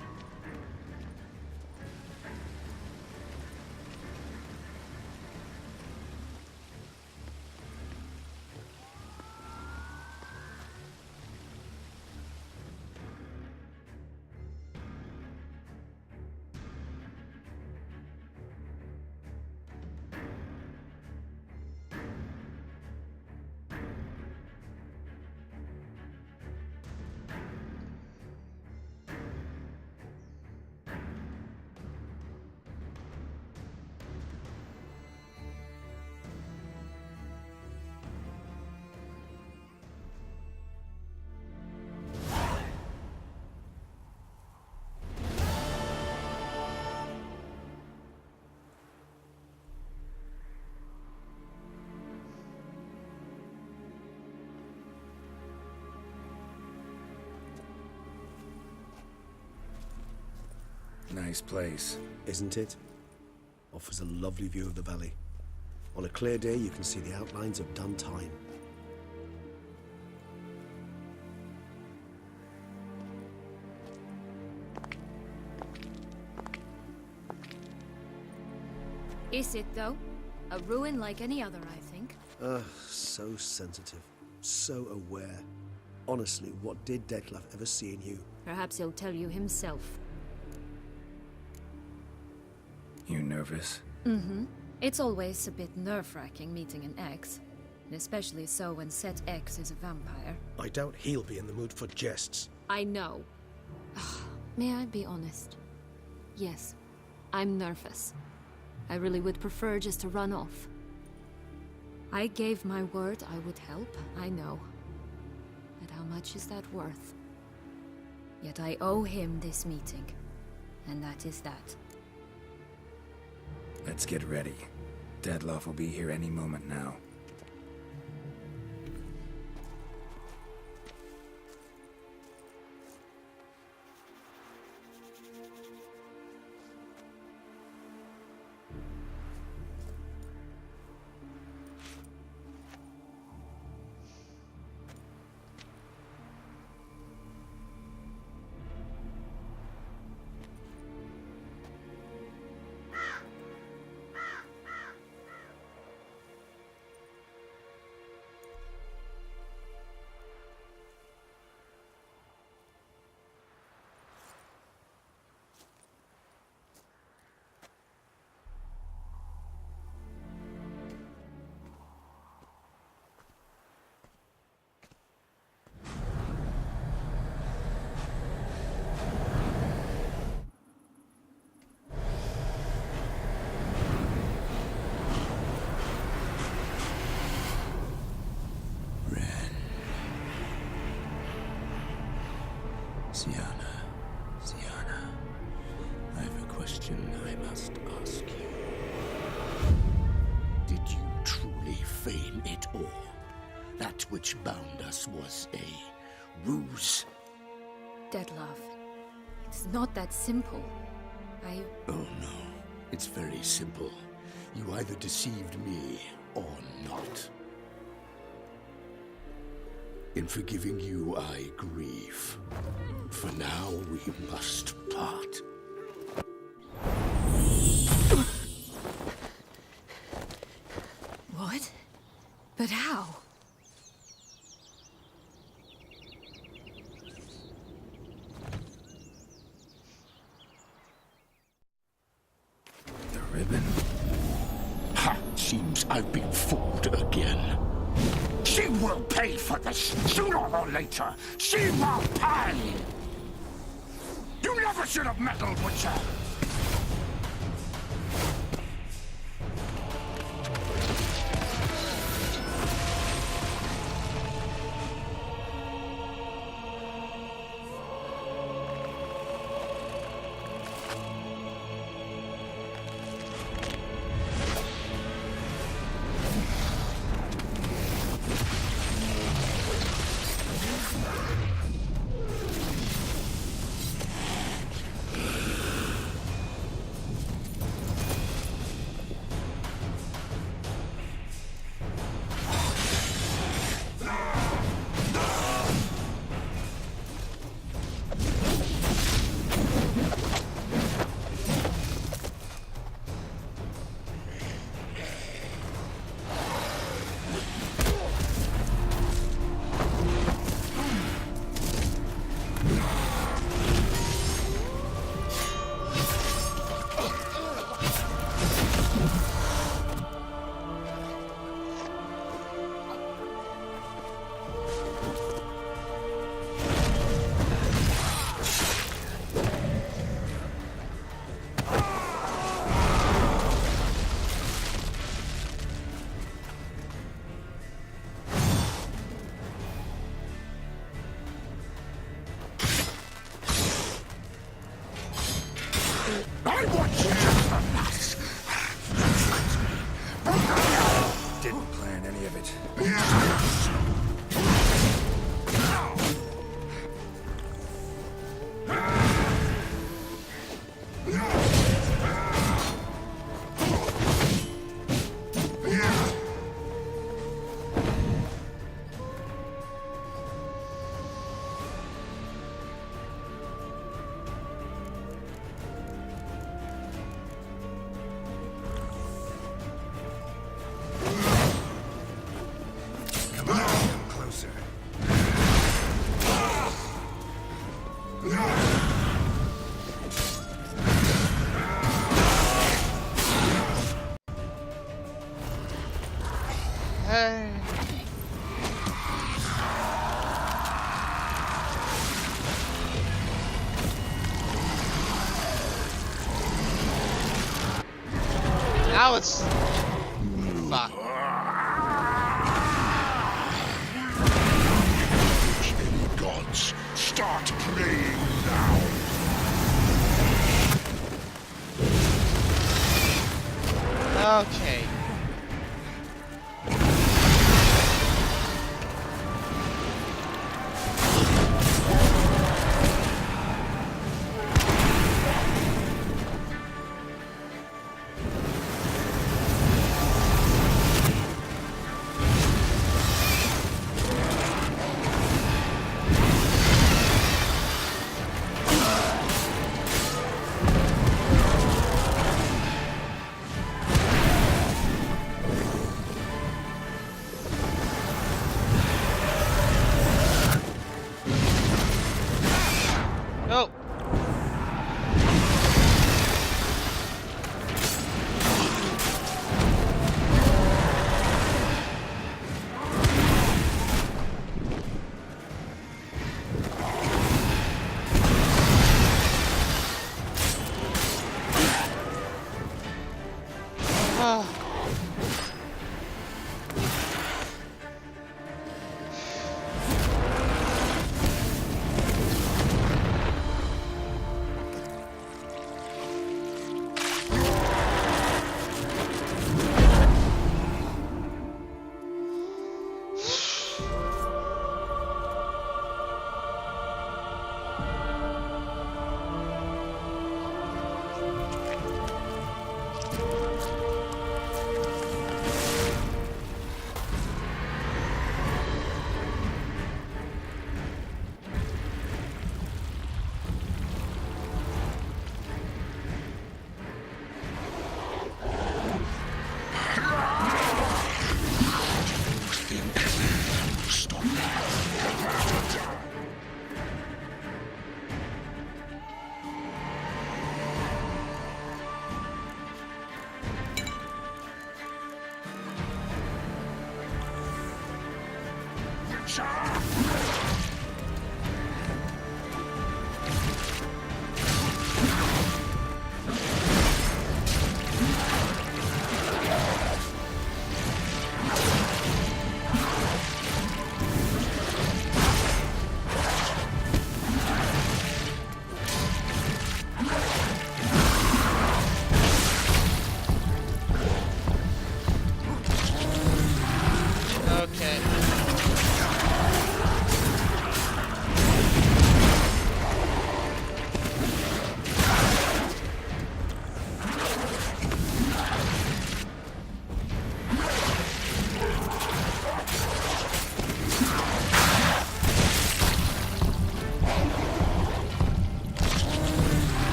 Nice place. Isn't it? Offers a lovely view of the valley. On a clear day, you can see the outlines of Dun Time. Is it, though? A ruin like any other, I think. So sensitive. So aware. Honestly, what did Dettlaff ever see in you? Perhaps he'll tell you himself. You nervous? Mm-hmm. It's always a bit nerve-wracking meeting an ex. And especially so when Set X is a vampire. I doubt he'll be in the mood for jests. I know. May I be honest? Yes, I'm nervous. I really would prefer just to run off. I gave my word I would help, I know. But how much is that worth? Yet I owe him this meeting. And that is that. Let's get ready. Dettlaff will be here any moment now. Syanna, I have a question I must ask you. Did you truly feign it all? That which bound us was a ruse? Dettlaff, it's not that simple. Oh no, it's very simple. You either deceived me or not. In forgiving you, I grieve. For now, we must part. What? But how? The ribbon. Ha! Seems I've been fooled again. She will pay for this, sooner or later. She will pay! You never should have meddled with her! I want you just for nuts. Didn't plan any of it. Come on, come closer. Now it's... Fuck. Any gods, start praying now. Okay. Oh. Ah.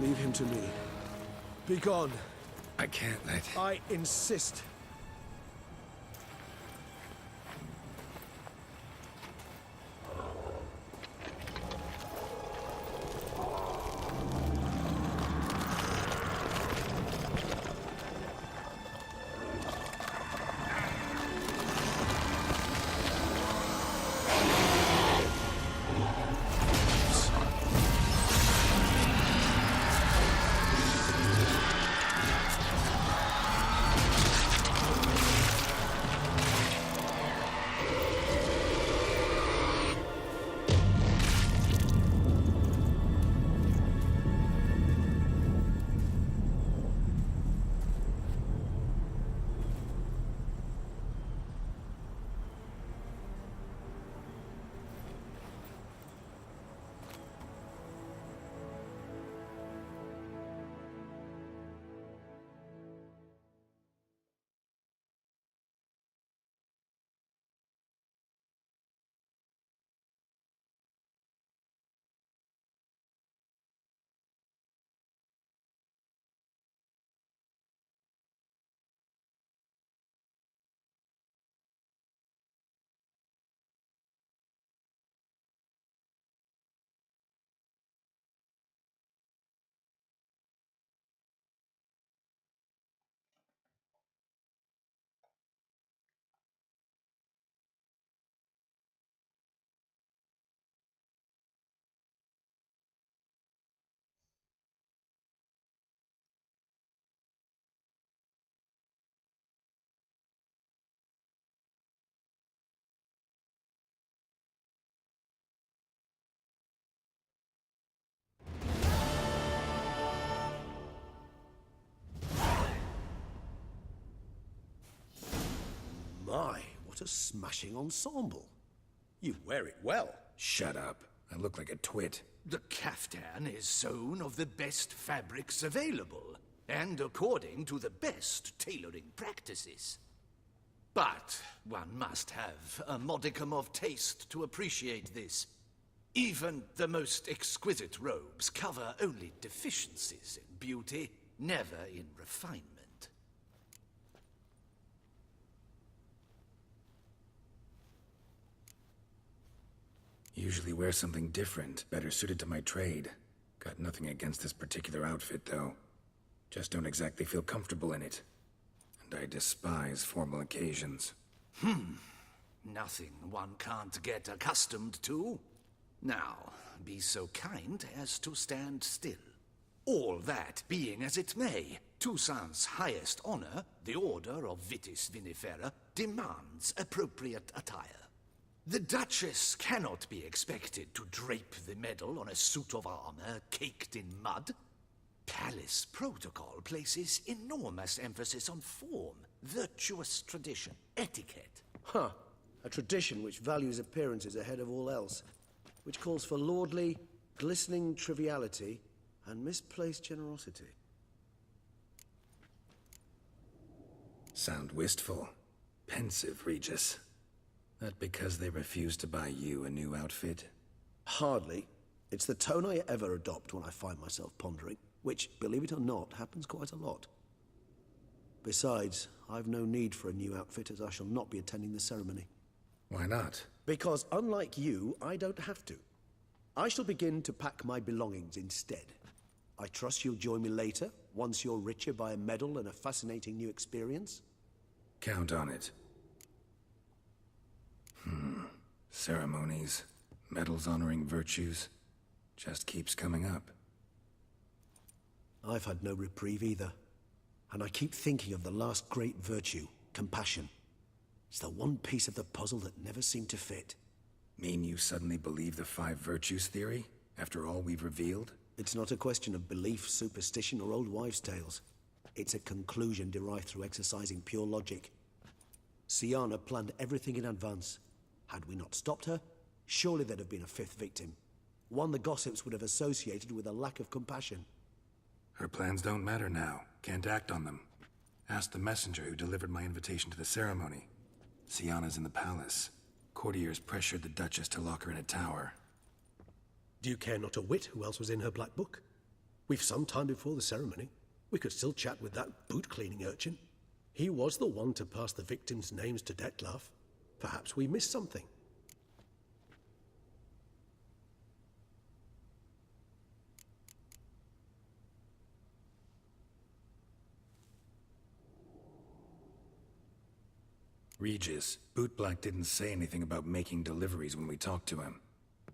Leave him to me. Be gone. I can't let... I insist. My, what a smashing ensemble. You wear it well. Shut up. I look like a twit. The caftan is sewn of the best fabrics available, and according to the best tailoring practices. But one must have a modicum of taste to appreciate this. Even the most exquisite robes cover only deficiencies in beauty, never in refinement. Usually wear something different, better suited to my trade. Got nothing against this particular outfit, though. Just don't exactly feel comfortable in it. And I despise formal occasions. Nothing one can't get accustomed to. Now, be so kind as to stand still. All that being as it may, Toussaint's highest honor, the Order of Vitis Vinifera, demands appropriate attire. The Duchess cannot be expected to drape the medal on a suit of armor caked in mud. Palace protocol places enormous emphasis on form, virtuous tradition, etiquette. Huh. A tradition which values appearances ahead of all else. Which calls for lordly, glistening triviality and misplaced generosity. Sound wistful. Pensive, Regis. That because they refuse to buy you a new outfit? Hardly. It's the tone I ever adopt when I find myself pondering, which, believe it or not, happens quite a lot. Besides, I've no need for a new outfit as I shall not be attending the ceremony. Why not? Because unlike you, I don't have to. I shall begin to pack my belongings instead. I trust you'll join me later, once you're richer by a medal and a fascinating new experience? Count on it. Ceremonies, medals honoring virtues, just keeps coming up. I've had no reprieve either. And I keep thinking of the last great virtue, compassion. It's the one piece of the puzzle that never seemed to fit. Mean you suddenly believe the 5 virtues theory, after all we've revealed? It's not a question of belief, superstition, or old wives' tales. It's a conclusion derived through exercising pure logic. Syanna planned everything in advance, Had we not stopped her, surely there'd have been a fifth victim. One the gossips would have associated with a lack of compassion. Her plans don't matter now. Can't act on them. Ask the messenger who delivered my invitation to the ceremony. Sienna's in the palace. Courtiers pressured the Duchess to lock her in a tower. Do you care not a whit who else was in her black book? We've some time before the ceremony. We could still chat with that boot-cleaning urchin. He was the one to pass the victims' names to Dettlaff. Perhaps we missed something. Regis, Bootblack didn't say anything about making deliveries when we talked to him.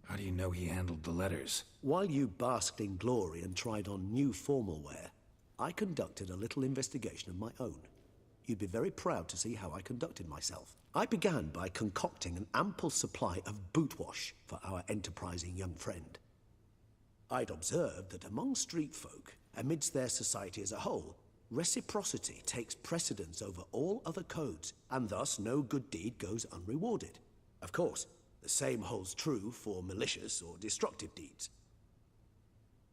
How do you know he handled the letters? While you basked in glory and tried on new formal wear, I conducted a little investigation of my own. You'd be very proud to see how I conducted myself. I began by concocting an ample supply of boot wash for our enterprising young friend. I'd observed that among street folk, amidst their society as a whole, reciprocity takes precedence over all other codes, and thus no good deed goes unrewarded. Of course, the same holds true for malicious or destructive deeds.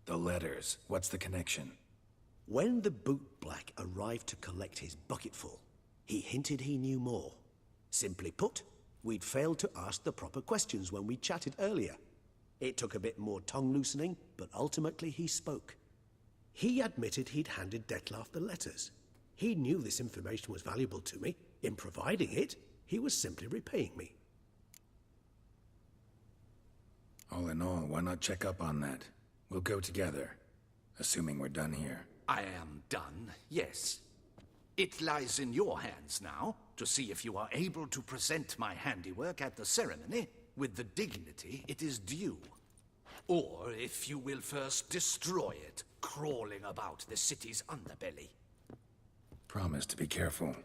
The letters, what's the connection? When the bootblack arrived to collect his bucketful, he hinted he knew more. Simply put, we'd failed to ask the proper questions when we chatted earlier. It took a bit more tongue-loosening, but ultimately he spoke. He admitted he'd handed Dettlaff the letters. He knew this information was valuable to me. In providing it, he was simply repaying me. All in all, why not check up on that? We'll go together, assuming we're done here. I am done, yes. It lies in your hands now to see if you are able to present my handiwork at the ceremony with the dignity it is due. Or if you will first destroy it, crawling about the city's underbelly. Promise to be careful.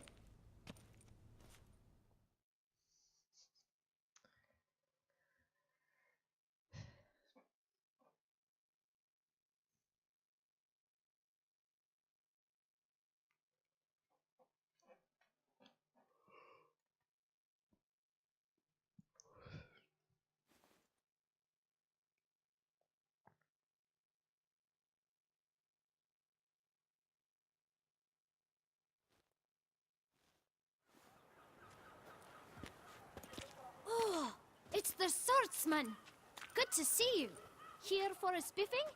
It's the swordsman! Good to see you. Here for a spiffing?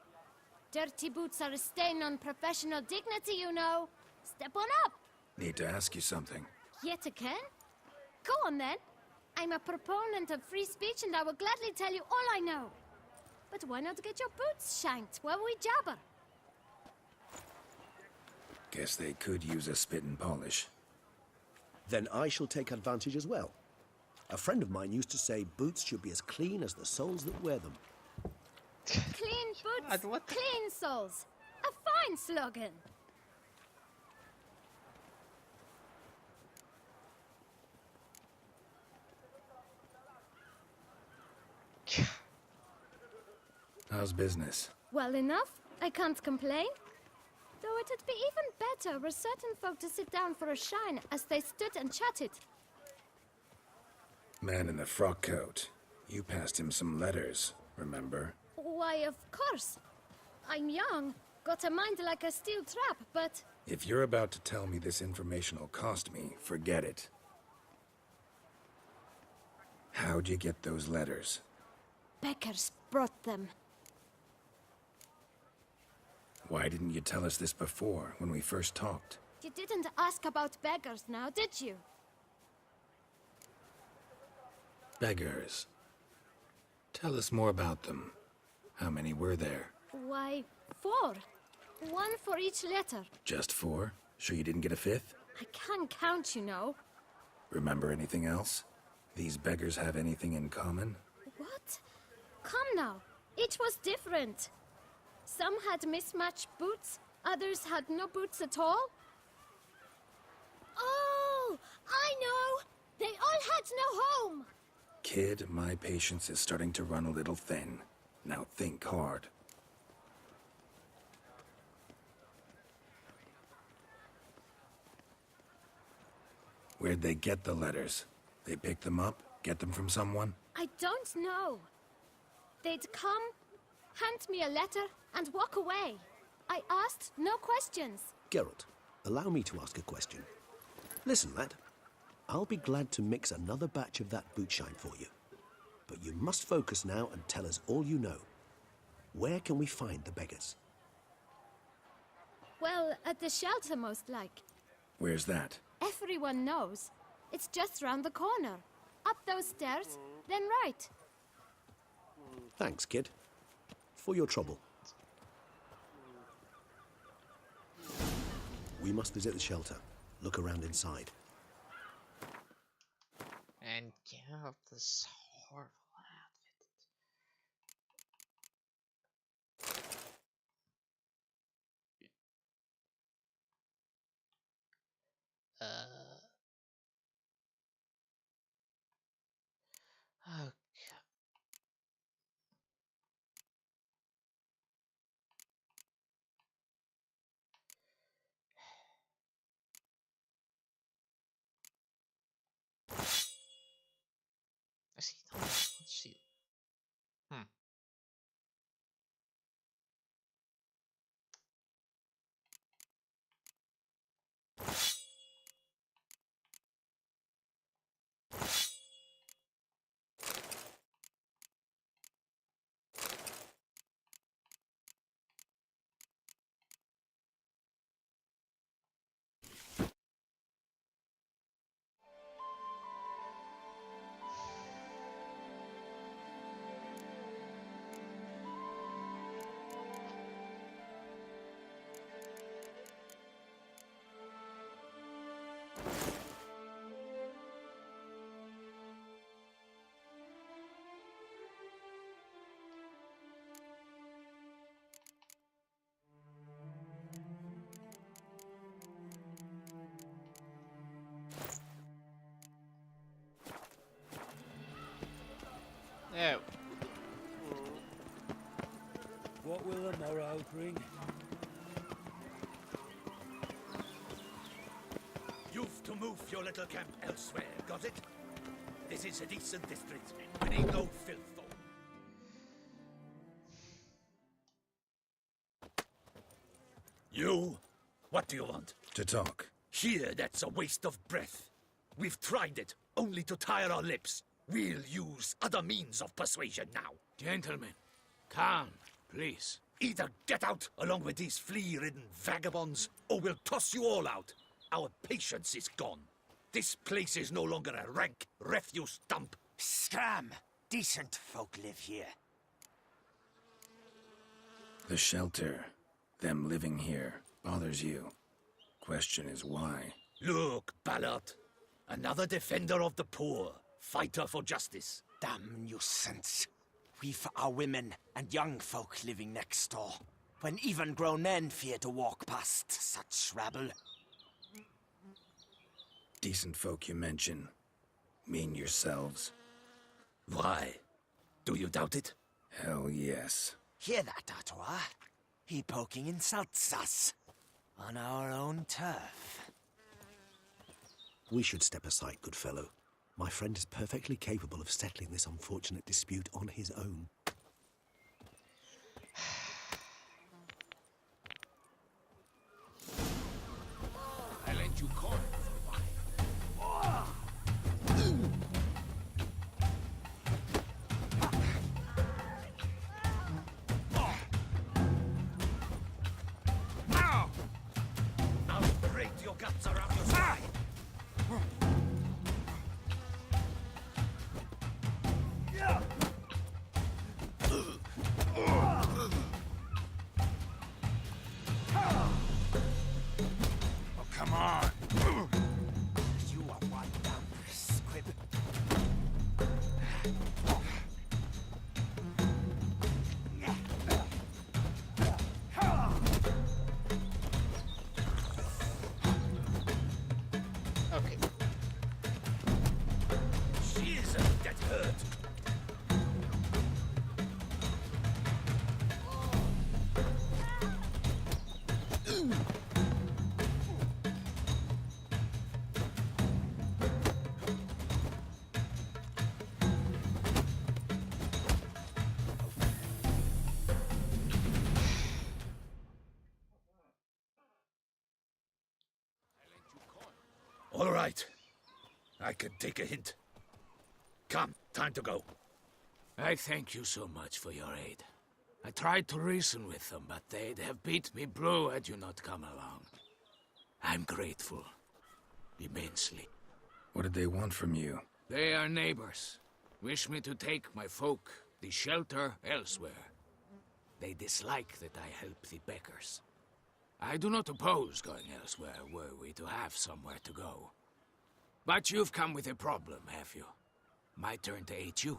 Dirty boots are a stain on professional dignity, you know. Step on up. Need to ask you something. Yet again? Go on then. I'm a proponent of free speech and I will gladly tell you all I know. But why not get your boots shanked while we jabber? Guess they could use a spit and polish. Then I shall take advantage as well. A friend of mine used to say boots should be as clean as the soles that wear them. Clean boots, clean soles. A fine slogan. How's business? Well enough. I can't complain. Though it'd be even better were certain folk to sit down for a shine as they stood and chatted. Man in the frock coat. You passed him some letters, remember? Why, of course. I'm young, got a mind like a steel trap, but... If you're about to tell me this information will cost me, forget it. How'd you get those letters? Beggars brought them. Why didn't you tell us this before, when we first talked? You didn't ask about beggars now, did you? Beggars. Tell us more about them. How many were there? Why, 4. 1 for each letter. Just 4? Sure you didn't get a 5th? I can't count, you know. Remember anything else? These beggars have anything in common? What? Come now. Each was different. Some had mismatched boots, others had no boots at all. Oh, I know! They all had no home! Kid, my patience is starting to run a little thin. Now think hard. Where'd they get the letters? They picked them up? Get them from someone? I don't know. They'd come, hand me a letter, and walk away. I asked no questions. Geralt, allow me to ask a question. Listen, lad. I'll be glad to mix another batch of that bootshine for you. But you must focus now and tell us all you know. Where can we find the beggars? Well, at the shelter, most like. Where's that? Everyone knows. It's just round the corner. Up those stairs, then right. Thanks, kid. For your trouble. We must visit the shelter. Look around inside. And get out this horrible outfit. Okay. I see. Let's see. Oh. What will the morrow bring? You've to move your little camp elsewhere, got it? This is a decent district. We need no filth. You? What do you want? To talk. Here, that's a waste of breath. We've tried it, only to tire our lips. We'll use other means of persuasion now. Gentlemen, calm, please. Either get out along with these flea-ridden vagabonds, or we'll toss you all out. Our patience is gone. This place is no longer a rank refuse dump. Scram! Decent folk live here. The shelter, them living here, bothers you. Question is why? Look, Ballard. Another defender of the poor. Fighter for justice. Damn nuisance. We've our women and young folk living next door, when even grown men fear to walk past such rabble. Decent folk you mention. Mean yourselves. Why? Do you doubt it? Hell yes. Hear that, Artois? He poking insults us. On our own turf. We should step aside, good fellow. My friend is perfectly capable of settling this unfortunate dispute on his own. I lend you corn for wine. I'll break your guts around your spine. Oh, come on. You are one damn squib. All right. I can take a hint. Come, time to go. I thank you so much for your aid. I tried to reason with them, but they'd have beat me blue had you not come along. I'm grateful. Immensely. What did they want from you? They are neighbors. Wish me to take my folk, the shelter, elsewhere. They dislike that I help the beggars. I do not oppose going elsewhere, were we to have somewhere to go. But you've come with a problem, have you? My turn to aid you.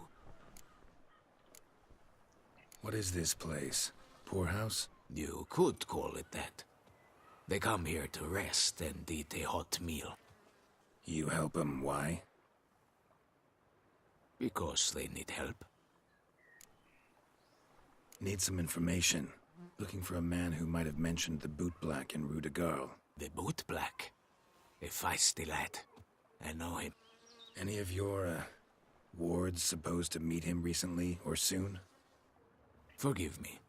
What is this place? Poorhouse? You could call it that. They come here to rest and eat a hot meal. You help them, why? Because they need help. Need some information. Looking for a man who might have mentioned the Boot Black in Rue de Garl. The Boot Black? A feisty lad. I know him. Any of your, wards supposed to meet him recently or soon? Forgive me.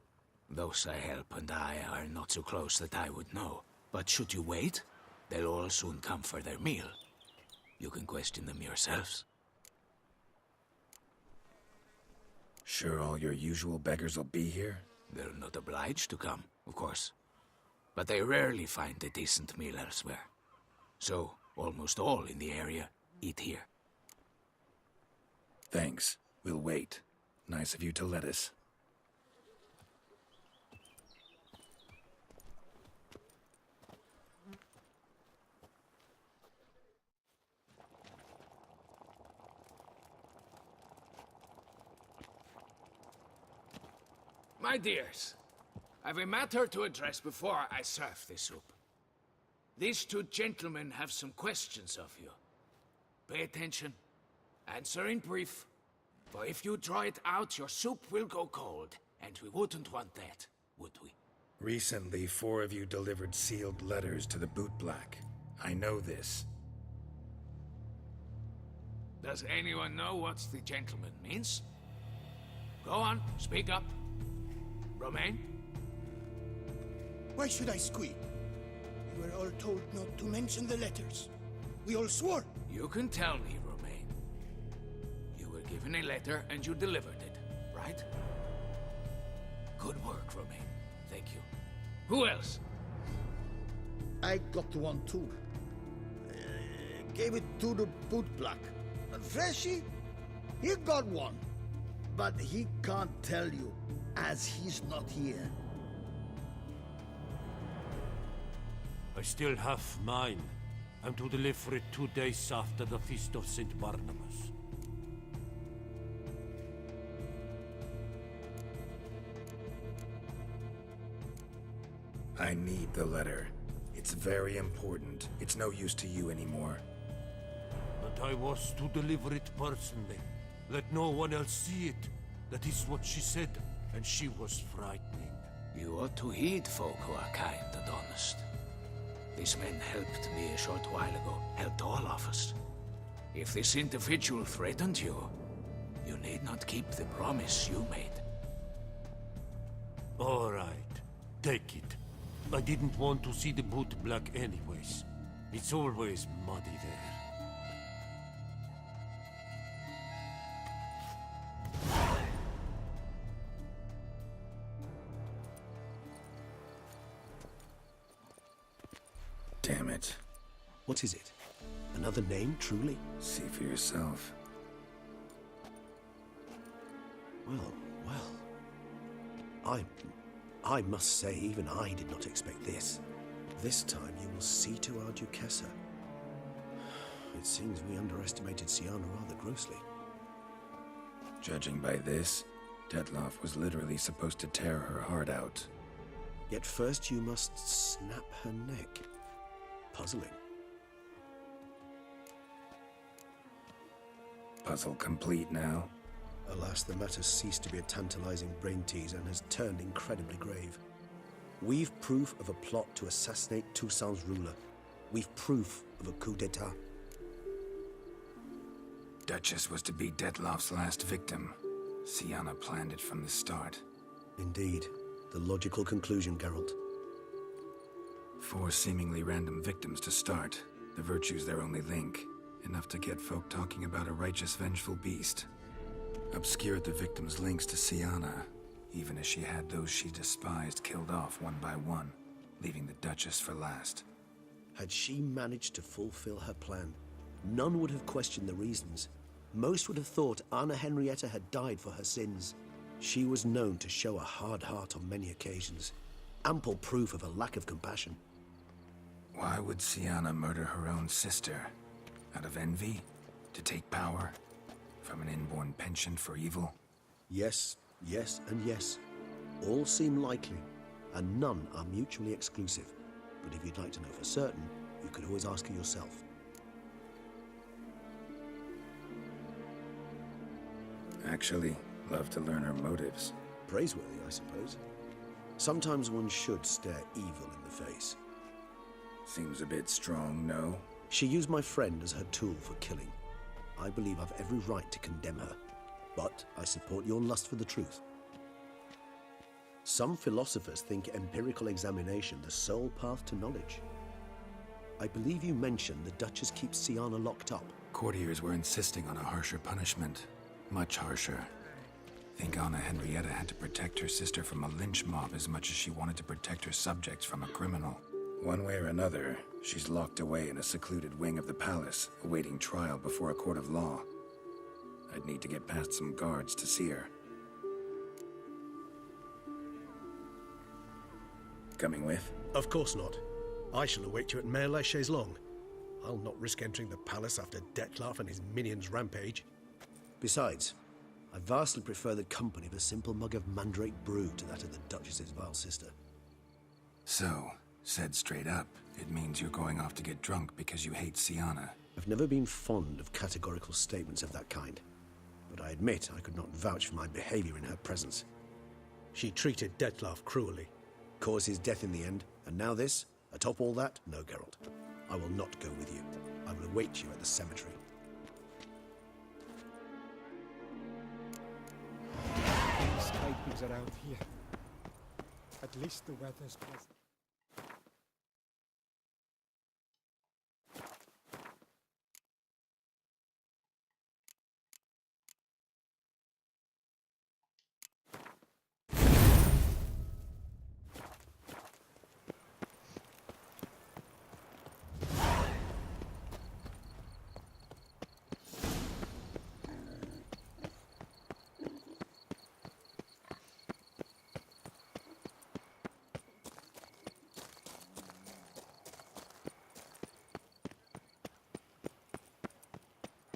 Those I help and I are not so close that I would know. But should you wait, they'll all soon come for their meal. You can question them yourselves. Sure all your usual beggars will be here? They're not obliged to come, of course. But they rarely find a decent meal elsewhere. So, almost all in the area eat here. Thanks. We'll wait. Nice of you to let us. My dears, I've a matter to address before I serve the soup. These two gentlemen have some questions of you. Pay attention. Answer in brief. For if you draw it out, your soup will go cold. And we wouldn't want that, would we? Recently, 4 of you delivered sealed letters to the Boot Black. I know this. Does anyone know what the gentleman means? Go on, speak up. Romain? Why should I squeak? We were all told not to mention the letters. We all swore. You can tell me, Romain. You were given a letter and you delivered it, right? Good work, Romain. Thank you. Who else? I got one too. Gave it to the Boot Black. And Freshy, he got one. But he can't tell you, as he's not here. I still have mine. I'm to deliver it 2 days after the Feast of St. Barnabas. I need the letter. It's very important. It's no use to you anymore. And I was to deliver it personally. Let no one else see it. That is what she said, and she was frightening. You ought to heed folk who are kind and honest. These men helped me a short while ago, helped all of us. If this individual threatened you, you need not keep the promise you made. All right, take it. I didn't want to see the Boot Black anyways. It's always muddy there. Damn it. What is it? Another name, truly? See for yourself. Well. I must say, even I did not expect this. This time you will see to our Duquesa. It seems we underestimated Syanna rather grossly. Judging by this, Detloff was literally supposed to tear her heart out. Yet first you must snap her neck. Puzzling. Puzzle complete now? Alas, the matter ceased to be a tantalizing brain tease and has turned incredibly grave. We've proof of a plot to assassinate Toussaint's ruler. We've proof of a coup d'etat. Duchess was to be Detloff's last victim. Syanna planned it from the start. Indeed. The logical conclusion, Geralt. 4 seemingly random victims to start. The virtue's their only link, enough to get folk talking about a righteous, vengeful beast. Obscured the victim's links to Siana, even as she had those she despised killed off one by one, leaving the Duchess for last. Had she managed to fulfill her plan, none would have questioned the reasons. Most would have thought Anna Henrietta had died for her sins. She was known to show a hard heart on many occasions, ample proof of a lack of compassion. Why would Siana murder her own sister? Out of envy? To take power? From an inborn penchant for evil? Yes, yes, and yes. All seem likely, and none are mutually exclusive. But if you'd like to know for certain, you could always ask her yourself. Actually, love to learn her motives. Praiseworthy, I suppose. Sometimes one should stare evil in the face. Seems a bit strong, no? She used my friend as her tool for killing. I believe I've every right to condemn her, but I support your lust for the truth. Some philosophers think empirical examination the sole path to knowledge. I believe you mentioned the Duchess keeps Siana locked up. Courtiers were insisting on a harsher punishment. Much harsher. Think Anna Henrietta had to protect her sister from a lynch mob as much as she wanted to protect her subjects from a criminal. One way or another, she's locked away in a secluded wing of the palace, awaiting trial before a court of law. I'd need to get past some guards to see her. Coming with? Of course not. I shall await you at Mare la Chaise-Longue. I'll not risk entering the palace after Dettlaff and his minions rampage. Besides, I vastly prefer the company of a simple mug of mandrake brew to that of the Duchess's vile sister. So, said straight up, it means you're going off to get drunk because you hate Siana. I've never been fond of categorical statements of that kind, but I admit I could not vouch for my behavior in her presence. She treated Dettlaff cruelly. Caused his death in the end, and now this? Atop all that? No, Geralt. I will not go with you. I will await you at the cemetery. Sky pigs around here. At least the weather's pleasant.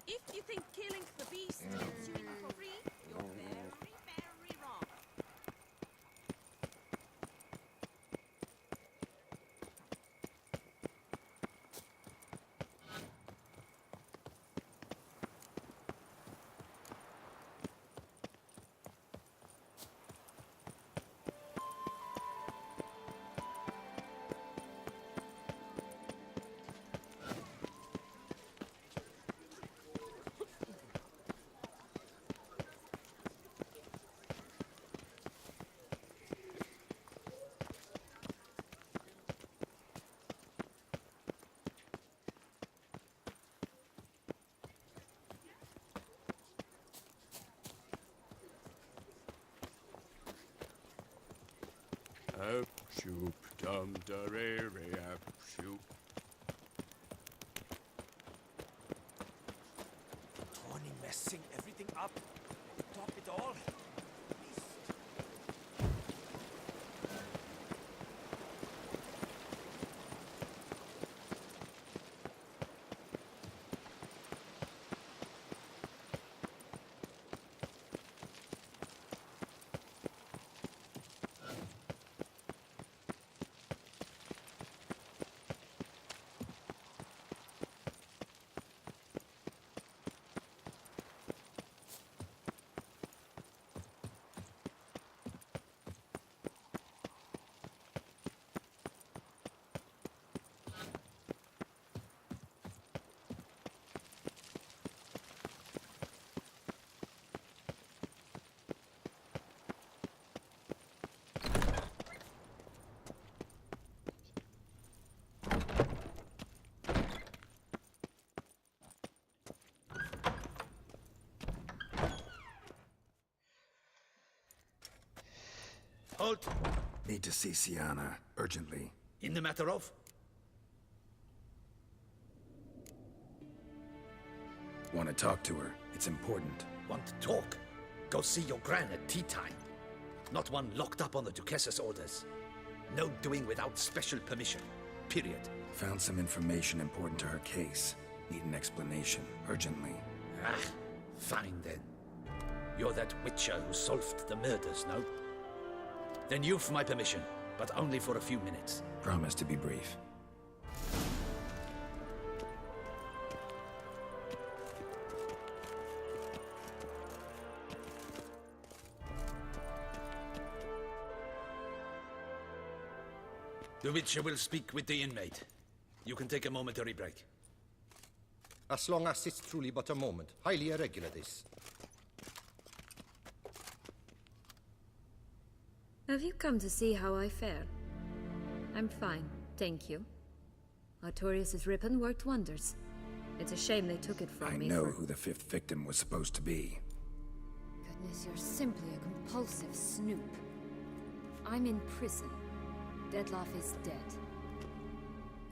If you think killing the beast gets you in for free, you're very, very wrong. Up, shoop, dum, da, re, re, up, shoop. Tony messing everything up. Top it all. Halt! Need to see Sienna, urgently. In the matter of? Want to talk to her. It's important. Want to talk? Go see your gran at tea time. Not one locked up on the Duquesse's orders. No doing without special permission. Period. Found some information important to her case. Need an explanation, urgently. Ah, fine then. You're that witcher who solved the murders, no? Then you've my permission, but only for a few minutes. Promise to be brief. The Witcher will speak with the inmate. You can take a momentary break. As long as it's truly but a moment. Highly irregular, this. Have you come to see how I fare? I'm fine, thank you. Artorius' ribbon worked wonders. It's a shame they took it from me. I know who the 5th victim was supposed to be. Goodness, you're simply a compulsive snoop. I'm in prison. Dettlaff is dead.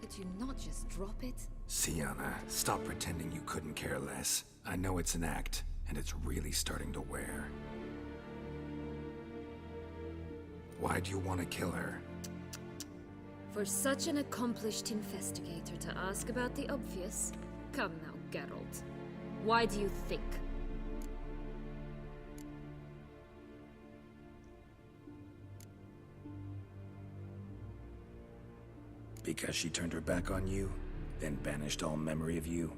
Could you not just drop it? Sienna, stop pretending you couldn't care less. I know it's an act, and it's really starting to wear. Why do you want to kill her? For such an accomplished investigator to ask about the obvious? Come now, Geralt. Why do you think? Because she turned her back on you, then banished all memory of you?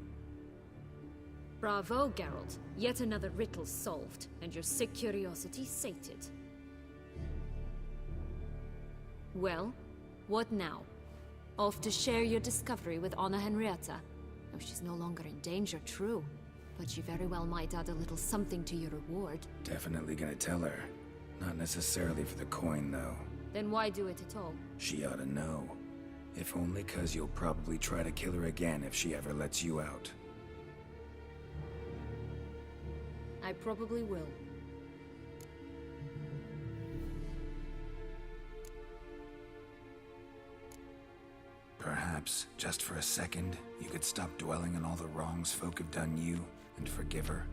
Bravo, Geralt. Yet another riddle solved, and your sick curiosity sated. Well, what now? Off to share your discovery with Anna Henrietta? Oh, she's no longer in danger, true. But she very well might add a little something to your reward. Definitely gonna tell her. Not necessarily for the coin, though. Then why do it at all? She ought to know. If only 'cause you'll probably try to kill her again if she ever lets you out. I probably will. Perhaps, just for a second, you could stop dwelling on all the wrongs folk have done you and forgive her.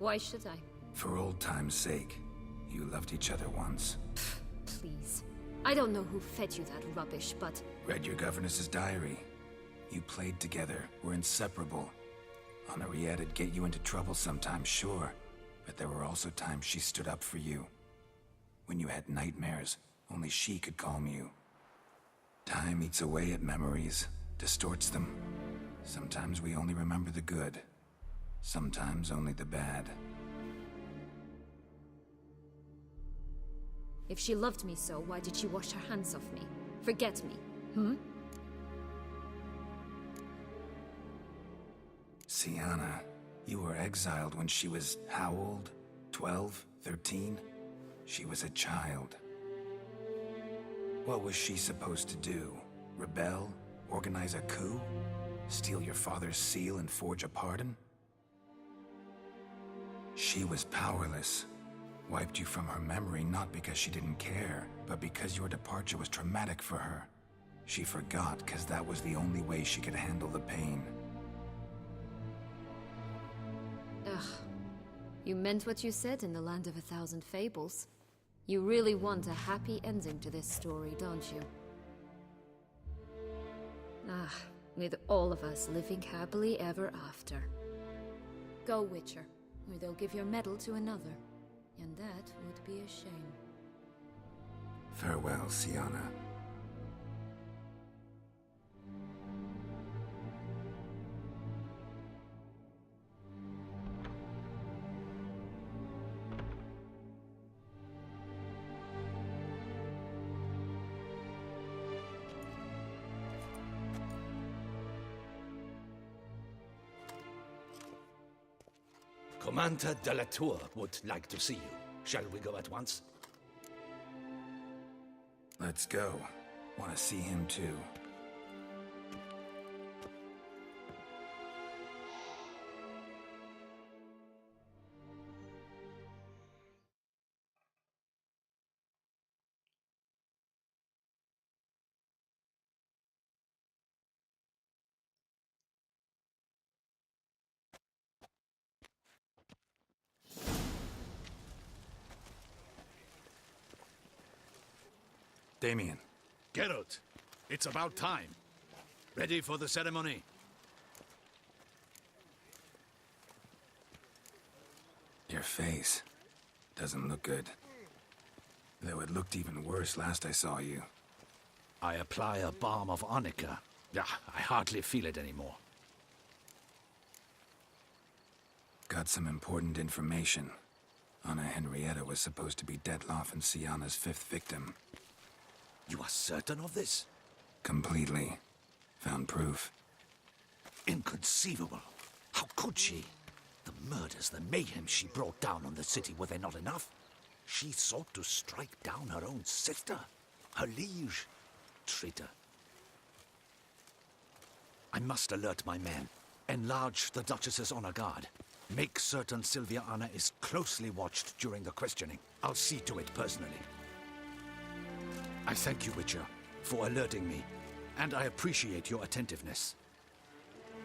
Why should I? For old time's sake. You loved each other once. Please. I don't know who fed you that rubbish, but... Read your governess's diary. You played together, were inseparable. Henriette'd get you into trouble sometimes, sure. But there were also times she stood up for you. When you had nightmares, only she could calm you. Time eats away at memories, distorts them. Sometimes we only remember the good. Sometimes only the bad. If she loved me so, why did she wash her hands off me? Forget me, hmm? Sienna, you were exiled when she was how old? 12? 13? She was a child. What was she supposed to do? Rebel? Organize a coup? Steal your father's seal and forge a pardon? She was powerless. Wiped you from her memory not because she didn't care, but because your departure was traumatic for her. She forgot because that was the only way she could handle the pain. Ugh. You meant what you said in the Land of a Thousand Fables. You really want a happy ending to this story, don't you? Ah, with all of us living happily ever after. Go, Witcher, or they'll give your medal to another. And that would be a shame. Farewell, Sienna. Commander de la Tour would like to see you. Shall we go at once? Let's go. Want to see him too. Damien. Geralt, it's about time. Ready for the ceremony? Your face doesn't look good. Though it looked even worse last I saw you. I apply a balm of arnica. Yeah, I hardly feel it anymore. Got some important information. Anna Henrietta was supposed to be Detloff and Sienna's 5th victim. You are certain of this? Completely. Found proof. Inconceivable. How could she? The murders, the mayhem she brought down on the city, were they not enough? She sought to strike down her own sister, her liege. Traitor. I must alert my men. Enlarge the Duchess's honor guard. Make certain Sylvia Anna is closely watched during the questioning. I'll see to it personally. I thank you, Witcher, for alerting me, and I appreciate your attentiveness.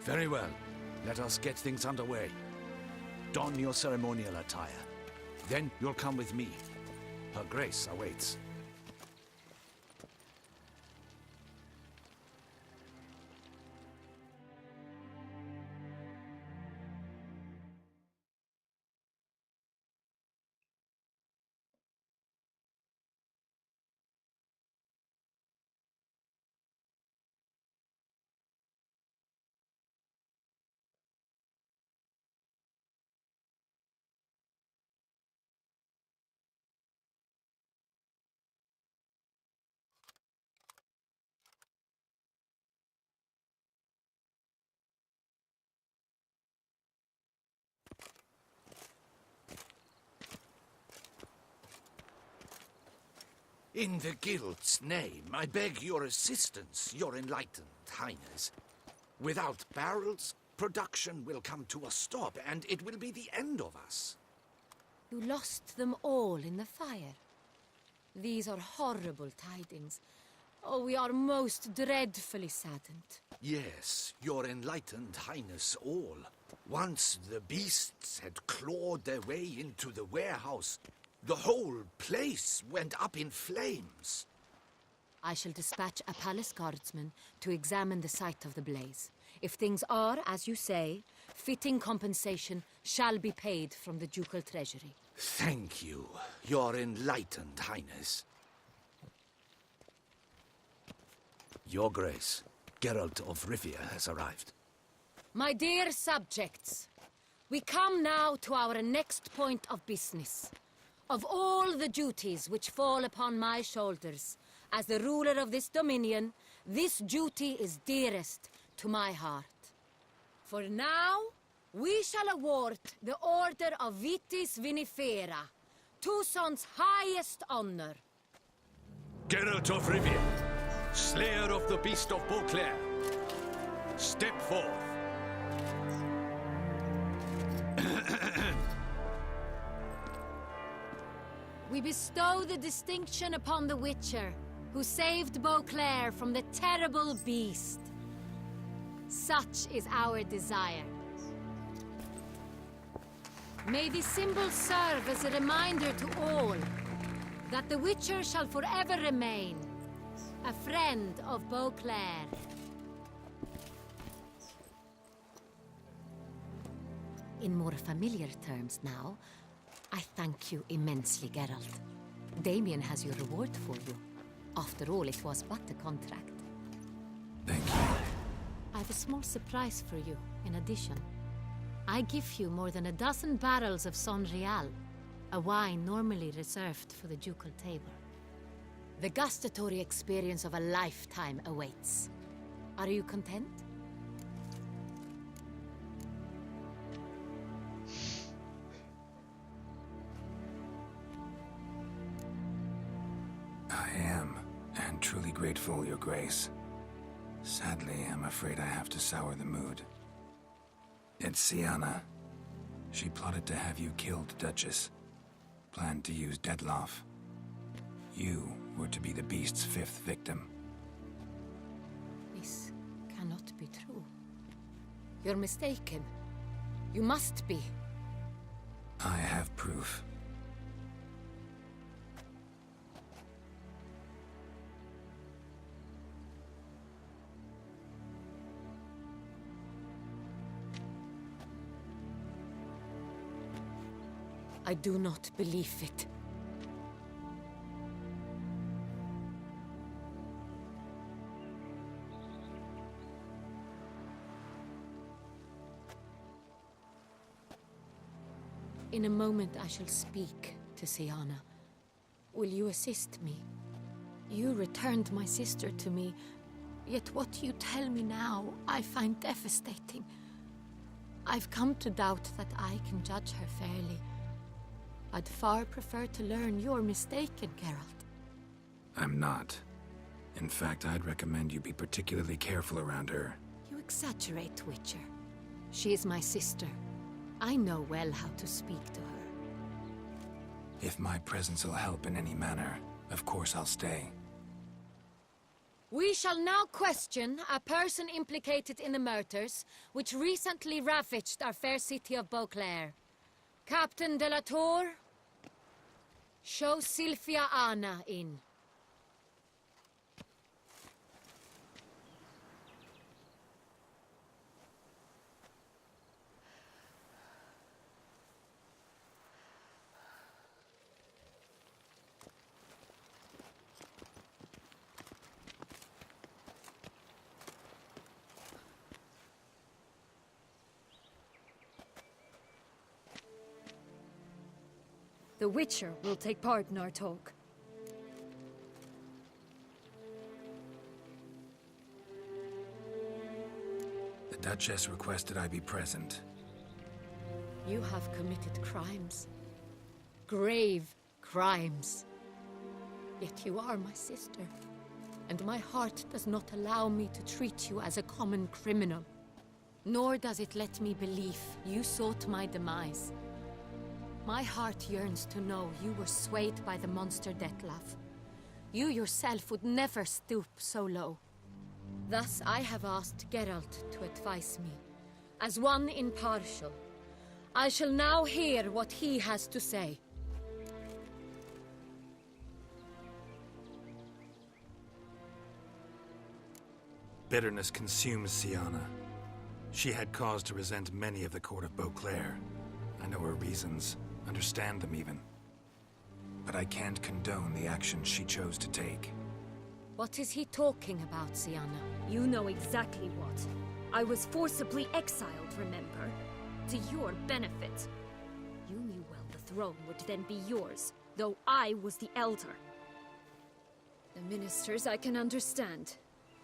Very well. Let us get things underway. Don your ceremonial attire. Then you'll come with me. Her Grace awaits. In the Guild's name, I beg your assistance, your enlightened highness. Without barrels, production will come to a stop, and it will be the end of us. You lost them all in the fire. These are horrible tidings. Oh, we are most dreadfully saddened. Yes, your enlightened highness all. Once the beasts had clawed their way into the warehouse, the whole place went up in flames. I shall dispatch a palace guardsman to examine the site of the blaze. If things are, as you say, fitting compensation shall be paid from the ducal treasury. Thank you, your enlightened highness. Your Grace, Geralt of Rivia has arrived. My dear subjects, we come now to our next point of business. Of all the duties which fall upon my shoulders, as the ruler of this dominion, this duty is dearest to my heart. For now, we shall award the Order of Vitis Vinifera, Tuson's highest honor. Geralt of Rivia, slayer of the beast of Beauclair, step forth. We bestow the distinction upon the Witcher, who saved Beauclair from the terrible beast. Such is our desire. May this symbol serve as a reminder to all that the Witcher shall forever remain a friend of Beauclair. In more familiar terms now, I thank you immensely, Geralt. Damien has your reward for you. After all, it was but a contract. Thank you. I have a small surprise for you, in addition. I give you more than a dozen barrels of Son Real, a wine normally reserved for the ducal table. The gustatory experience of a lifetime awaits. Are you content? I am, and truly grateful, Your Grace. Sadly, I'm afraid I have to sour the mood. It's Sienna. She plotted to have you killed, Duchess. Planned to use Detloff. You were to be the beast's 5th victim. This cannot be true. You're mistaken. You must be. I have proof. I do not believe it. In a moment I shall speak to Siana. Will you assist me? You returned my sister to me, yet what you tell me now I find devastating. I've come to doubt that I can judge her fairly. I'd far prefer to learn you're mistaken, Geralt. I'm not. In fact, I'd recommend you be particularly careful around her. You exaggerate, Witcher. She is my sister. I know well how to speak to her. If my presence will help in any manner, of course I'll stay. We shall now question a person implicated in the murders which recently ravaged our fair city of Beauclair. Captain de la Tour, show Sylvia Anna in. The Witcher will take part in our talk. The Duchess requested I be present. You have committed crimes. Grave crimes. Yet you are my sister, and my heart does not allow me to treat you as a common criminal. Nor does it let me believe you sought my demise. My heart yearns to know you were swayed by the monster Dettlaff. You yourself would never stoop so low. Thus I have asked Geralt to advise me, as one impartial. I shall now hear what he has to say. Bitterness consumes Siana. She had cause to resent many of the court of Beauclair. I know her reasons. Understand them even. But I can't condone the actions she chose to take. What is he talking about, Siana? You know exactly what. I was forcibly exiled, remember? To your benefit. You knew well the throne would then be yours, though I was the elder. The ministers I can understand.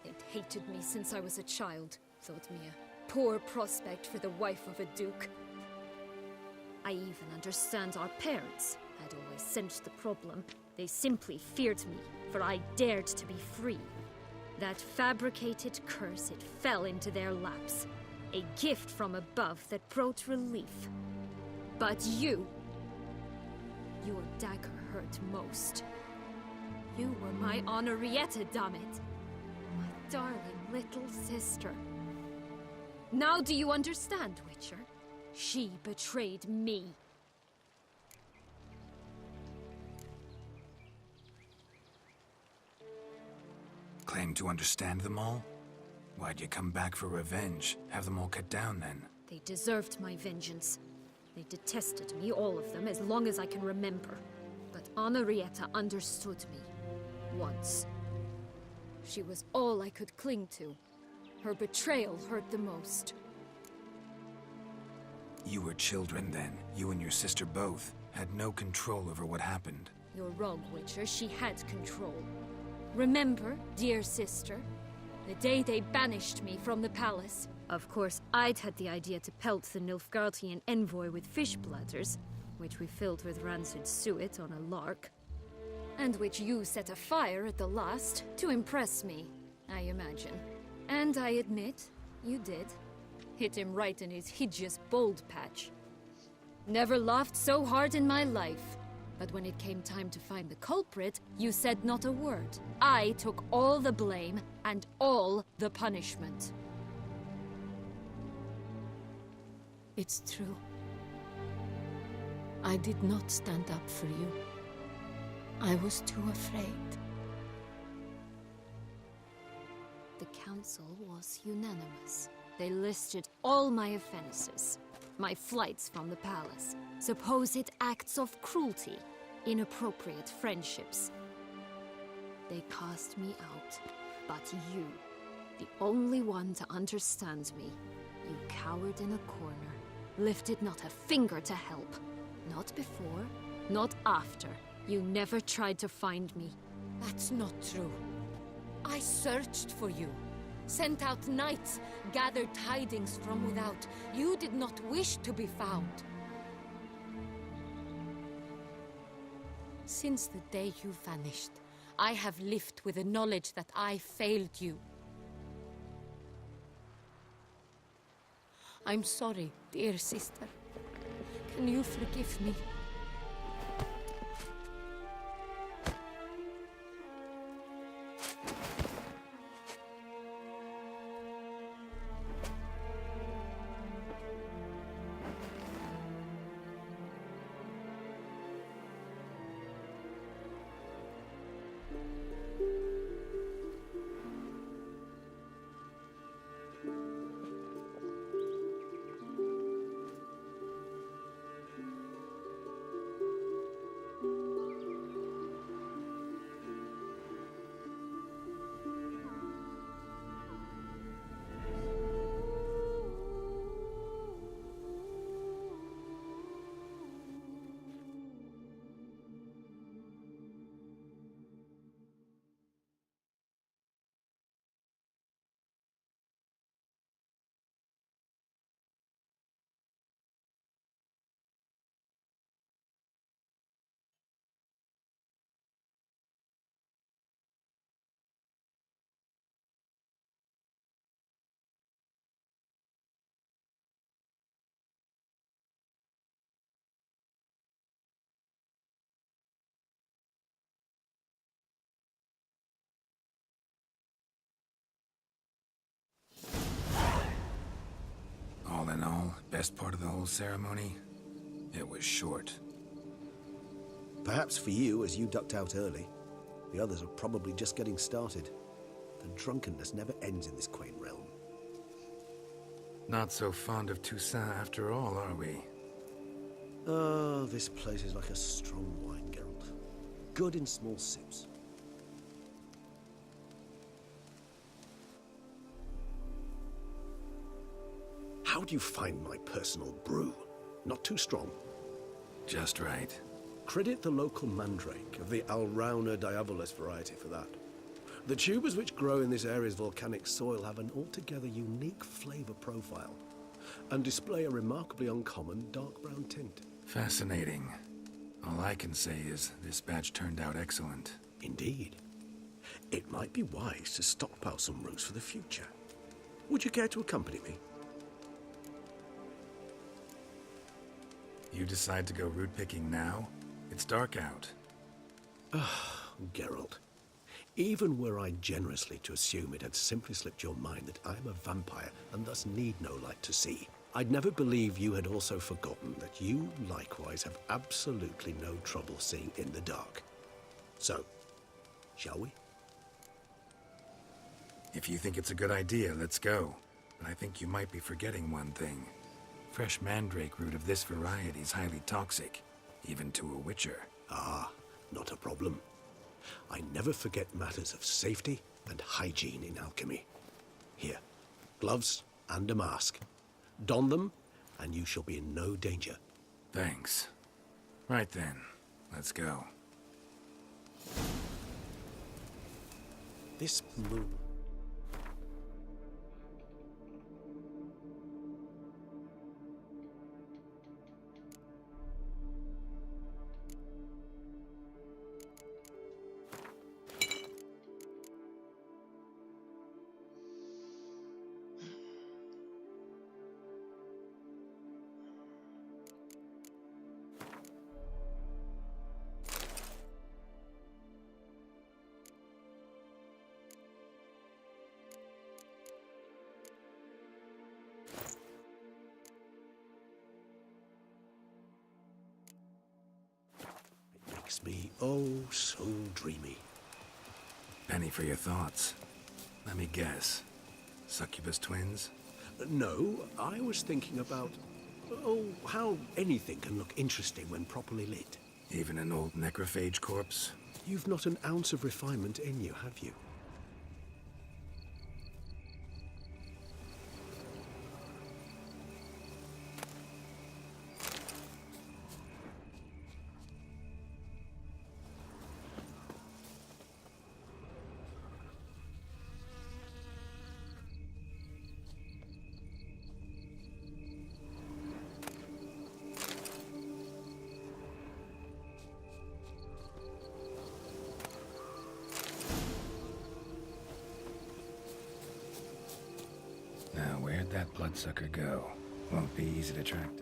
They'd hated me since I was a child, thought me a poor prospect for the wife of a duke. I even understand our parents had always sensed the problem. They simply feared me, for I dared to be free. That fabricated curse, it fell into their laps. A gift from above that brought relief. But you... your dagger hurt most. You were my Henrietta, damn it. My darling little sister. Now do you understand, Witcher? She betrayed me. Claim to understand them all? Why'd you come back for revenge? Have them all cut down then? They deserved my vengeance. They detested me, all of them, as long as I can remember. But Henrietta understood me. Once. She was all I could cling to. Her betrayal hurt the most. You were children then. You and your sister both had no control over what happened. You're wrong, Witcher. She had control. Remember, dear sister, the day they banished me from the palace? Of course, I'd had the idea to pelt the Nilfgaardian envoy with fish bladders, which we filled with rancid suet on a lark. And which you set afire at the last, to impress me, I imagine. And I admit, you did. Hit him right in his hideous bald patch. Never laughed so hard in my life. But when it came time to find the culprit, you said not a word. I took all the blame and all the punishment. It's true. I did not stand up for you. I was too afraid. The council was unanimous. They listed all my offenses, my flights from the palace, supposed acts of cruelty, inappropriate friendships. They cast me out, but you, the only one to understand me, you cowered in a corner, lifted not a finger to help. Not before, not after. You never tried to find me. That's not true. I searched for you, sent out knights, gathered tidings from without. You did not wish to be found. Since the day you vanished, I have lived with the knowledge that I failed you. I'm sorry, dear sister. Can you forgive me? All in all, best part of the whole ceremony? It was short. Perhaps for you, as you ducked out early. The others are probably just getting started. The drunkenness never ends in this quaint realm. Not so fond of Toussaint after all, are we? Oh, this place is like a strong wine, Geralt. Good in small sips. How do you find my personal brew? Not too strong? Just right. Credit the local mandrake of the Alrauna diabolus variety for that. The tubers which grow in this area's volcanic soil have an altogether unique flavor profile and display a remarkably uncommon dark brown tint. Fascinating. All I can say is this batch turned out excellent. Indeed. It might be wise to stockpile some roots for the future. Would you care to accompany me? You decide to go root picking now? It's dark out. Geralt. Even were I generously to assume it had simply slipped your mind that I am a vampire and thus need no light to see, I'd never believe you had also forgotten that you likewise have absolutely no trouble seeing in the dark. So, shall we? If you think it's a good idea, let's go. But I think you might be forgetting one thing. Fresh mandrake root of this variety is highly toxic, even to a witcher. Ah, not a problem. I never forget matters of safety and hygiene in alchemy. Here, gloves and a mask. Don them, and you shall be in no danger. Thanks. Right then, let's go. This moon... makes me oh so dreamy. Penny for your thoughts. Let me guess. Succubus twins? No, I was thinking about... Oh, how anything can look interesting when properly lit. Even an old necrophage corpse? You've not an ounce of refinement in you, have you? Now, where'd that bloodsucker go? Won't be easy to track down.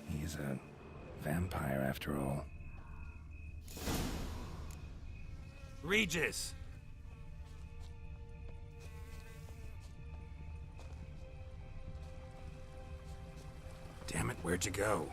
He's a vampire after all. Regis! Damn it, where'd you go?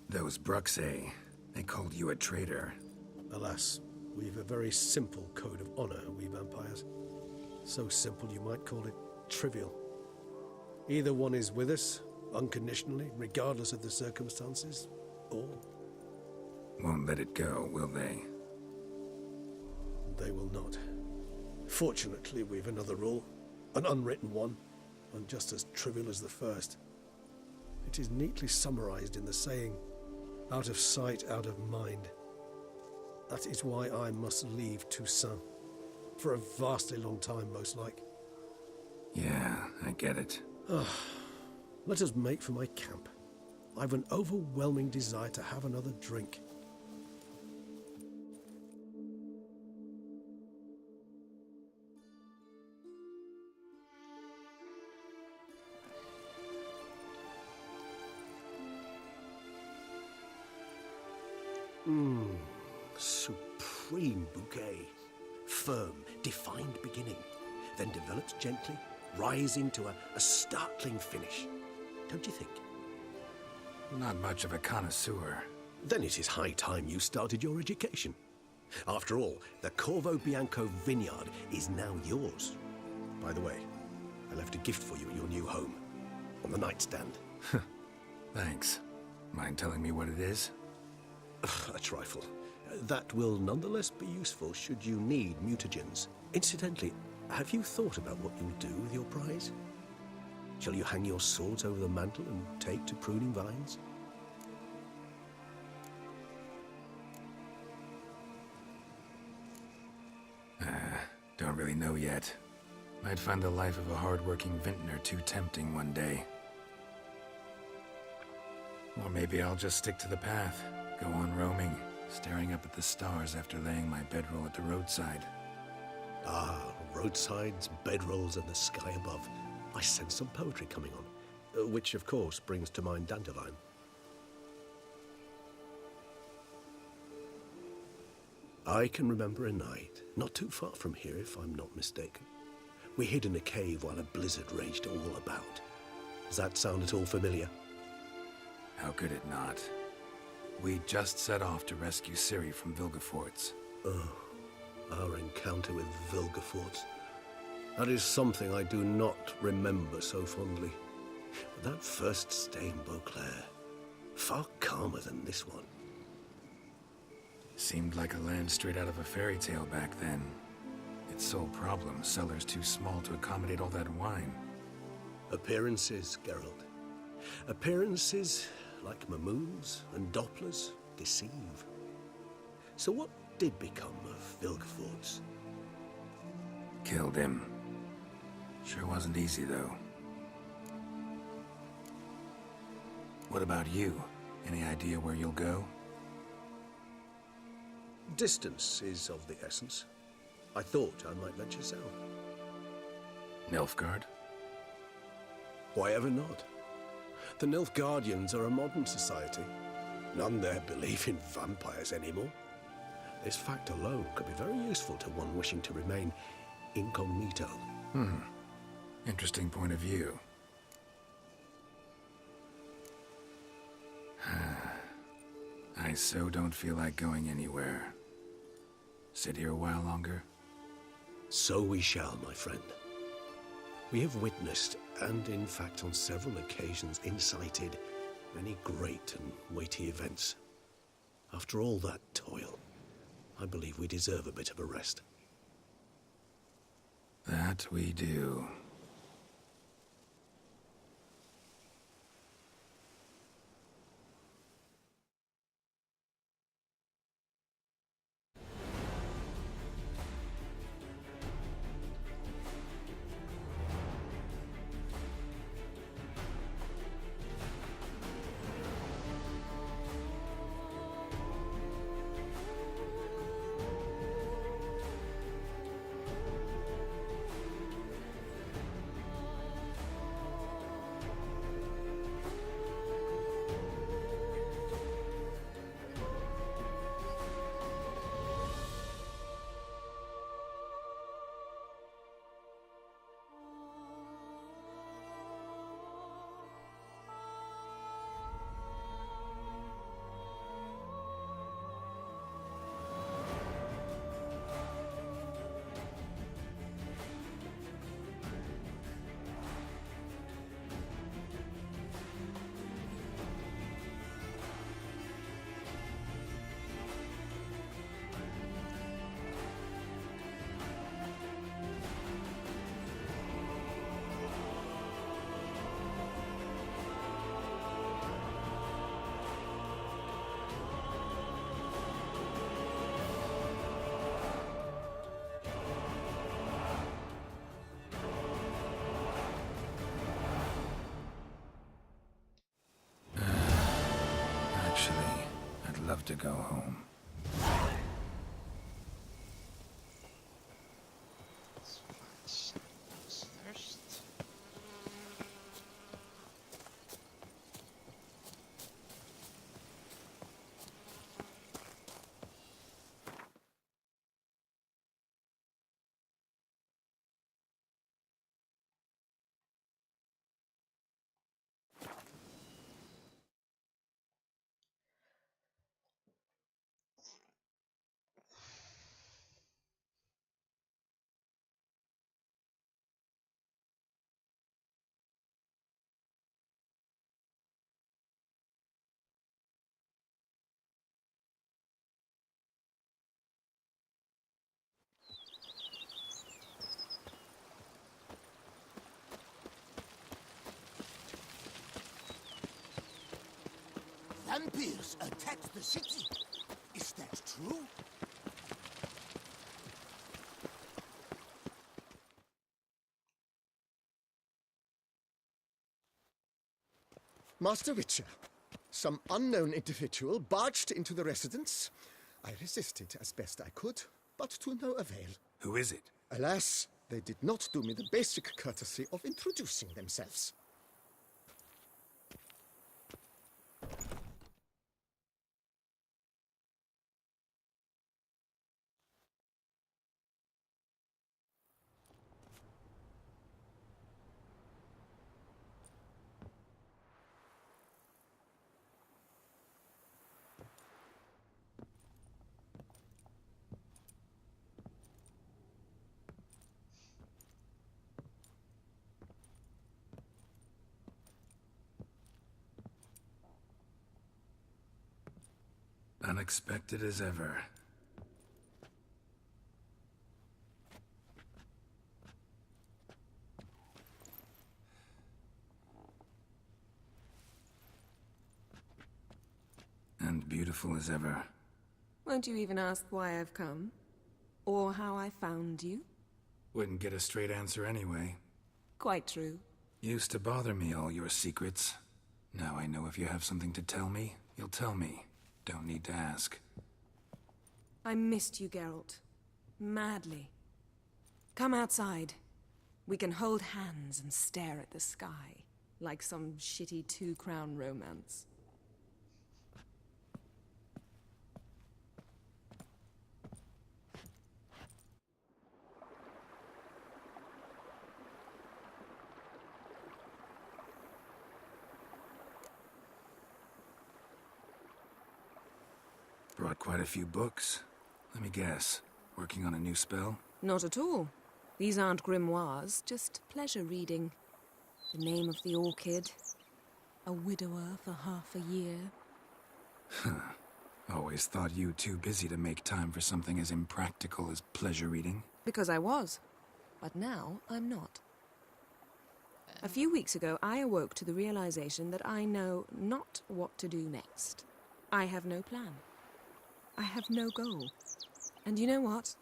Those Bruxae, they called you a traitor. Alas, we've a very simple code of honor, we vampires. So simple you might call it trivial. Either one is with us, unconditionally, regardless of the circumstances, or... Won't let it go, will they? They will not. Fortunately, we've another rule, an unwritten one, and just as trivial as the first. It is neatly summarized in the saying, out of sight, out of mind. That is why I must leave Toussaint. For a vastly long time, most like. Yeah, I get it. Let us make for my camp. I've an overwhelming desire to have another drink. Supreme bouquet. Firm, defined beginning, then develops gently, rising to a startling finish. Don't you think? Not much of a connoisseur. Then it is high time you started your education. After all, the Corvo Bianco vineyard is now yours. By the way, I left a gift for you at your new home, on the nightstand. Thanks. Mind telling me what it is? A trifle. That will nonetheless be useful should you need mutagens. Incidentally, have you thought about what you'll do with your prize? Shall you hang your swords over the mantle and take to pruning vines? Don't really know yet. Might find the life of a hard-working vintner too tempting one day. Or maybe I'll just stick to the path, go on roaming, staring up at the stars after laying my bedroll at the roadside. Ah, roadsides, bedrolls, and the sky above. I sense some poetry coming on, which of course brings to mind Dandelion. I can remember a night, not too far from here if I'm not mistaken. We hid in a cave while a blizzard raged all about. Does that sound at all familiar? How could it not? We just set off to rescue Ciri from Vilgefortz. Oh, our encounter with Vilgefortz. That is something I do not remember so fondly. But that first stay in Beauclair, far calmer than this one. Seemed like a land straight out of a fairy tale back then. Its sole problem, cellars too small to accommodate all that wine. Appearances, Geralt. Appearances, like Mamoons and Dopplers, deceive. So what did become of Vilgefortz? Killed him. Sure wasn't easy, though. What about you? Any idea where you'll go? Distance is of the essence. I thought I might venture south. Nilfgaard? Why ever not? The Nilfgaardians are a modern society. None there believe in vampires anymore. This fact alone could be very useful to one wishing to remain incognito. Interesting point of view. I so don't feel like going anywhere. Sit here a while longer? So we shall, my friend. We have witnessed, and in fact on several occasions incited, many great and weighty events. After all that toil, I believe we deserve a bit of a rest. That we do. Actually, I'd love to go home. Thirst. Vampires attacked the city. Is that true? Master Witcher, some unknown individual barged into the residence. I resisted as best I could, but to no avail. Who is it? Alas, they did not do me the basic courtesy of introducing themselves. Unexpected as ever. And beautiful as ever. Won't you even ask why I've come? Or how I found you? Wouldn't get a straight answer anyway. Quite true. Used to bother me, all your secrets. Now I know if you have something to tell me, you'll tell me. Don't need to ask. I missed you, Geralt. Madly. Come outside. We can hold hands and stare at the sky, like some shitty two-crown romance. Brought quite a few books. Let me guess. Working on a new spell? Not at all. These aren't grimoires, just pleasure reading. The Name of the Orchid. A widower for half a year. Always thought you too busy to make time for something as impractical as pleasure reading. Because I was. But now I'm not. A few weeks ago, I awoke to the realization that I know not what to do next. I have no plan. I have no goal. And you know what?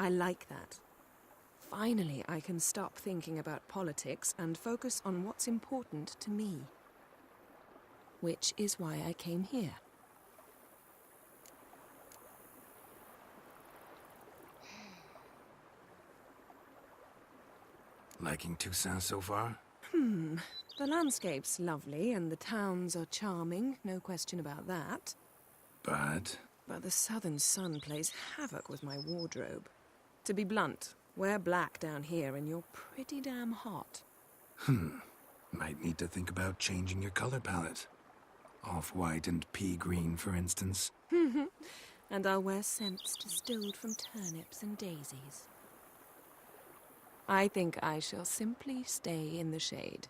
I like that. Finally, I can stop thinking about politics and focus on what's important to me. Which is why I came here. Liking Toussaint so far? The landscape's lovely and the towns are charming, no question about that. But the southern sun plays havoc with my wardrobe. To be blunt, wear black down here and you're pretty damn hot. Might need to think about changing your color palette. Off-white and pea green, for instance. And I'll wear scents distilled from turnips and daisies. I think I shall simply stay in the shade.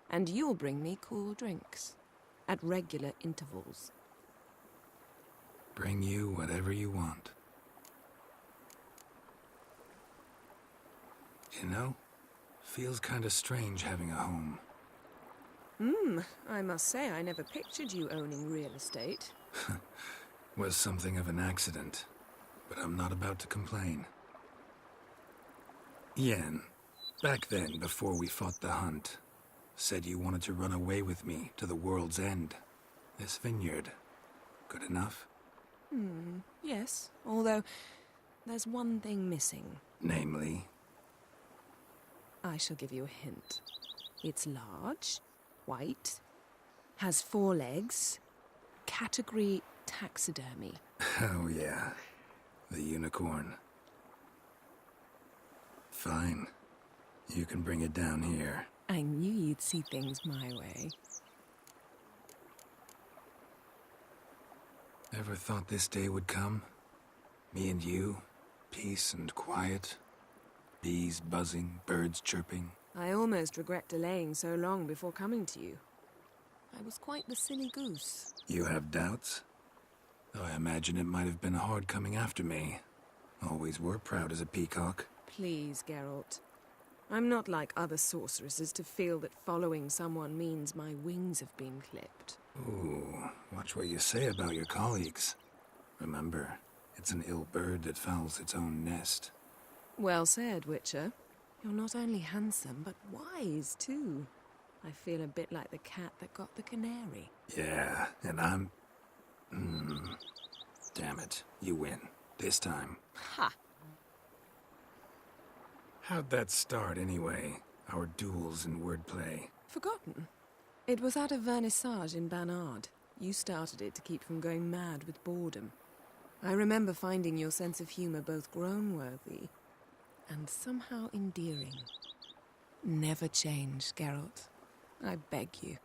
And you'll bring me cool drinks. At regular intervals. Bring you whatever you want. You know, feels kinda strange having a home. I must say I never pictured you owning real estate. Was something of an accident, but I'm not about to complain. Yen, back then, before we fought the hunt, said you wanted to run away with me to the world's end. This vineyard. Good enough? Yes, although there's one thing missing. Namely? I shall give you a hint. It's large, white, has 4 legs, category taxidermy. Oh yeah, the unicorn. Fine. You can bring it down here. I knew you'd see things my way. Ever thought this day would come? Me and you, peace and quiet. Bees buzzing, birds chirping. I almost regret delaying so long before coming to you. I was quite the silly goose. You have doubts? Though I imagine it might have been hard coming after me. Always were proud as a peacock. Please, Geralt. I'm not like other sorceresses to feel that following someone means my wings have been clipped. Ooh, watch what you say about your colleagues. Remember, it's an ill bird that fouls its own nest. Well said, Witcher. You're not only handsome, but wise, too. I feel a bit like the cat that got the canary. Yeah, and I'm... Damn it, you win. This time. Ha! How'd that start, anyway? Our duels and wordplay. Forgotten. It was at a vernissage in Banard. You started it to keep from going mad with boredom. I remember finding your sense of humor both groan-worthy and somehow endearing. Never change, Geralt. I beg you.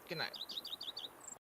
Good night.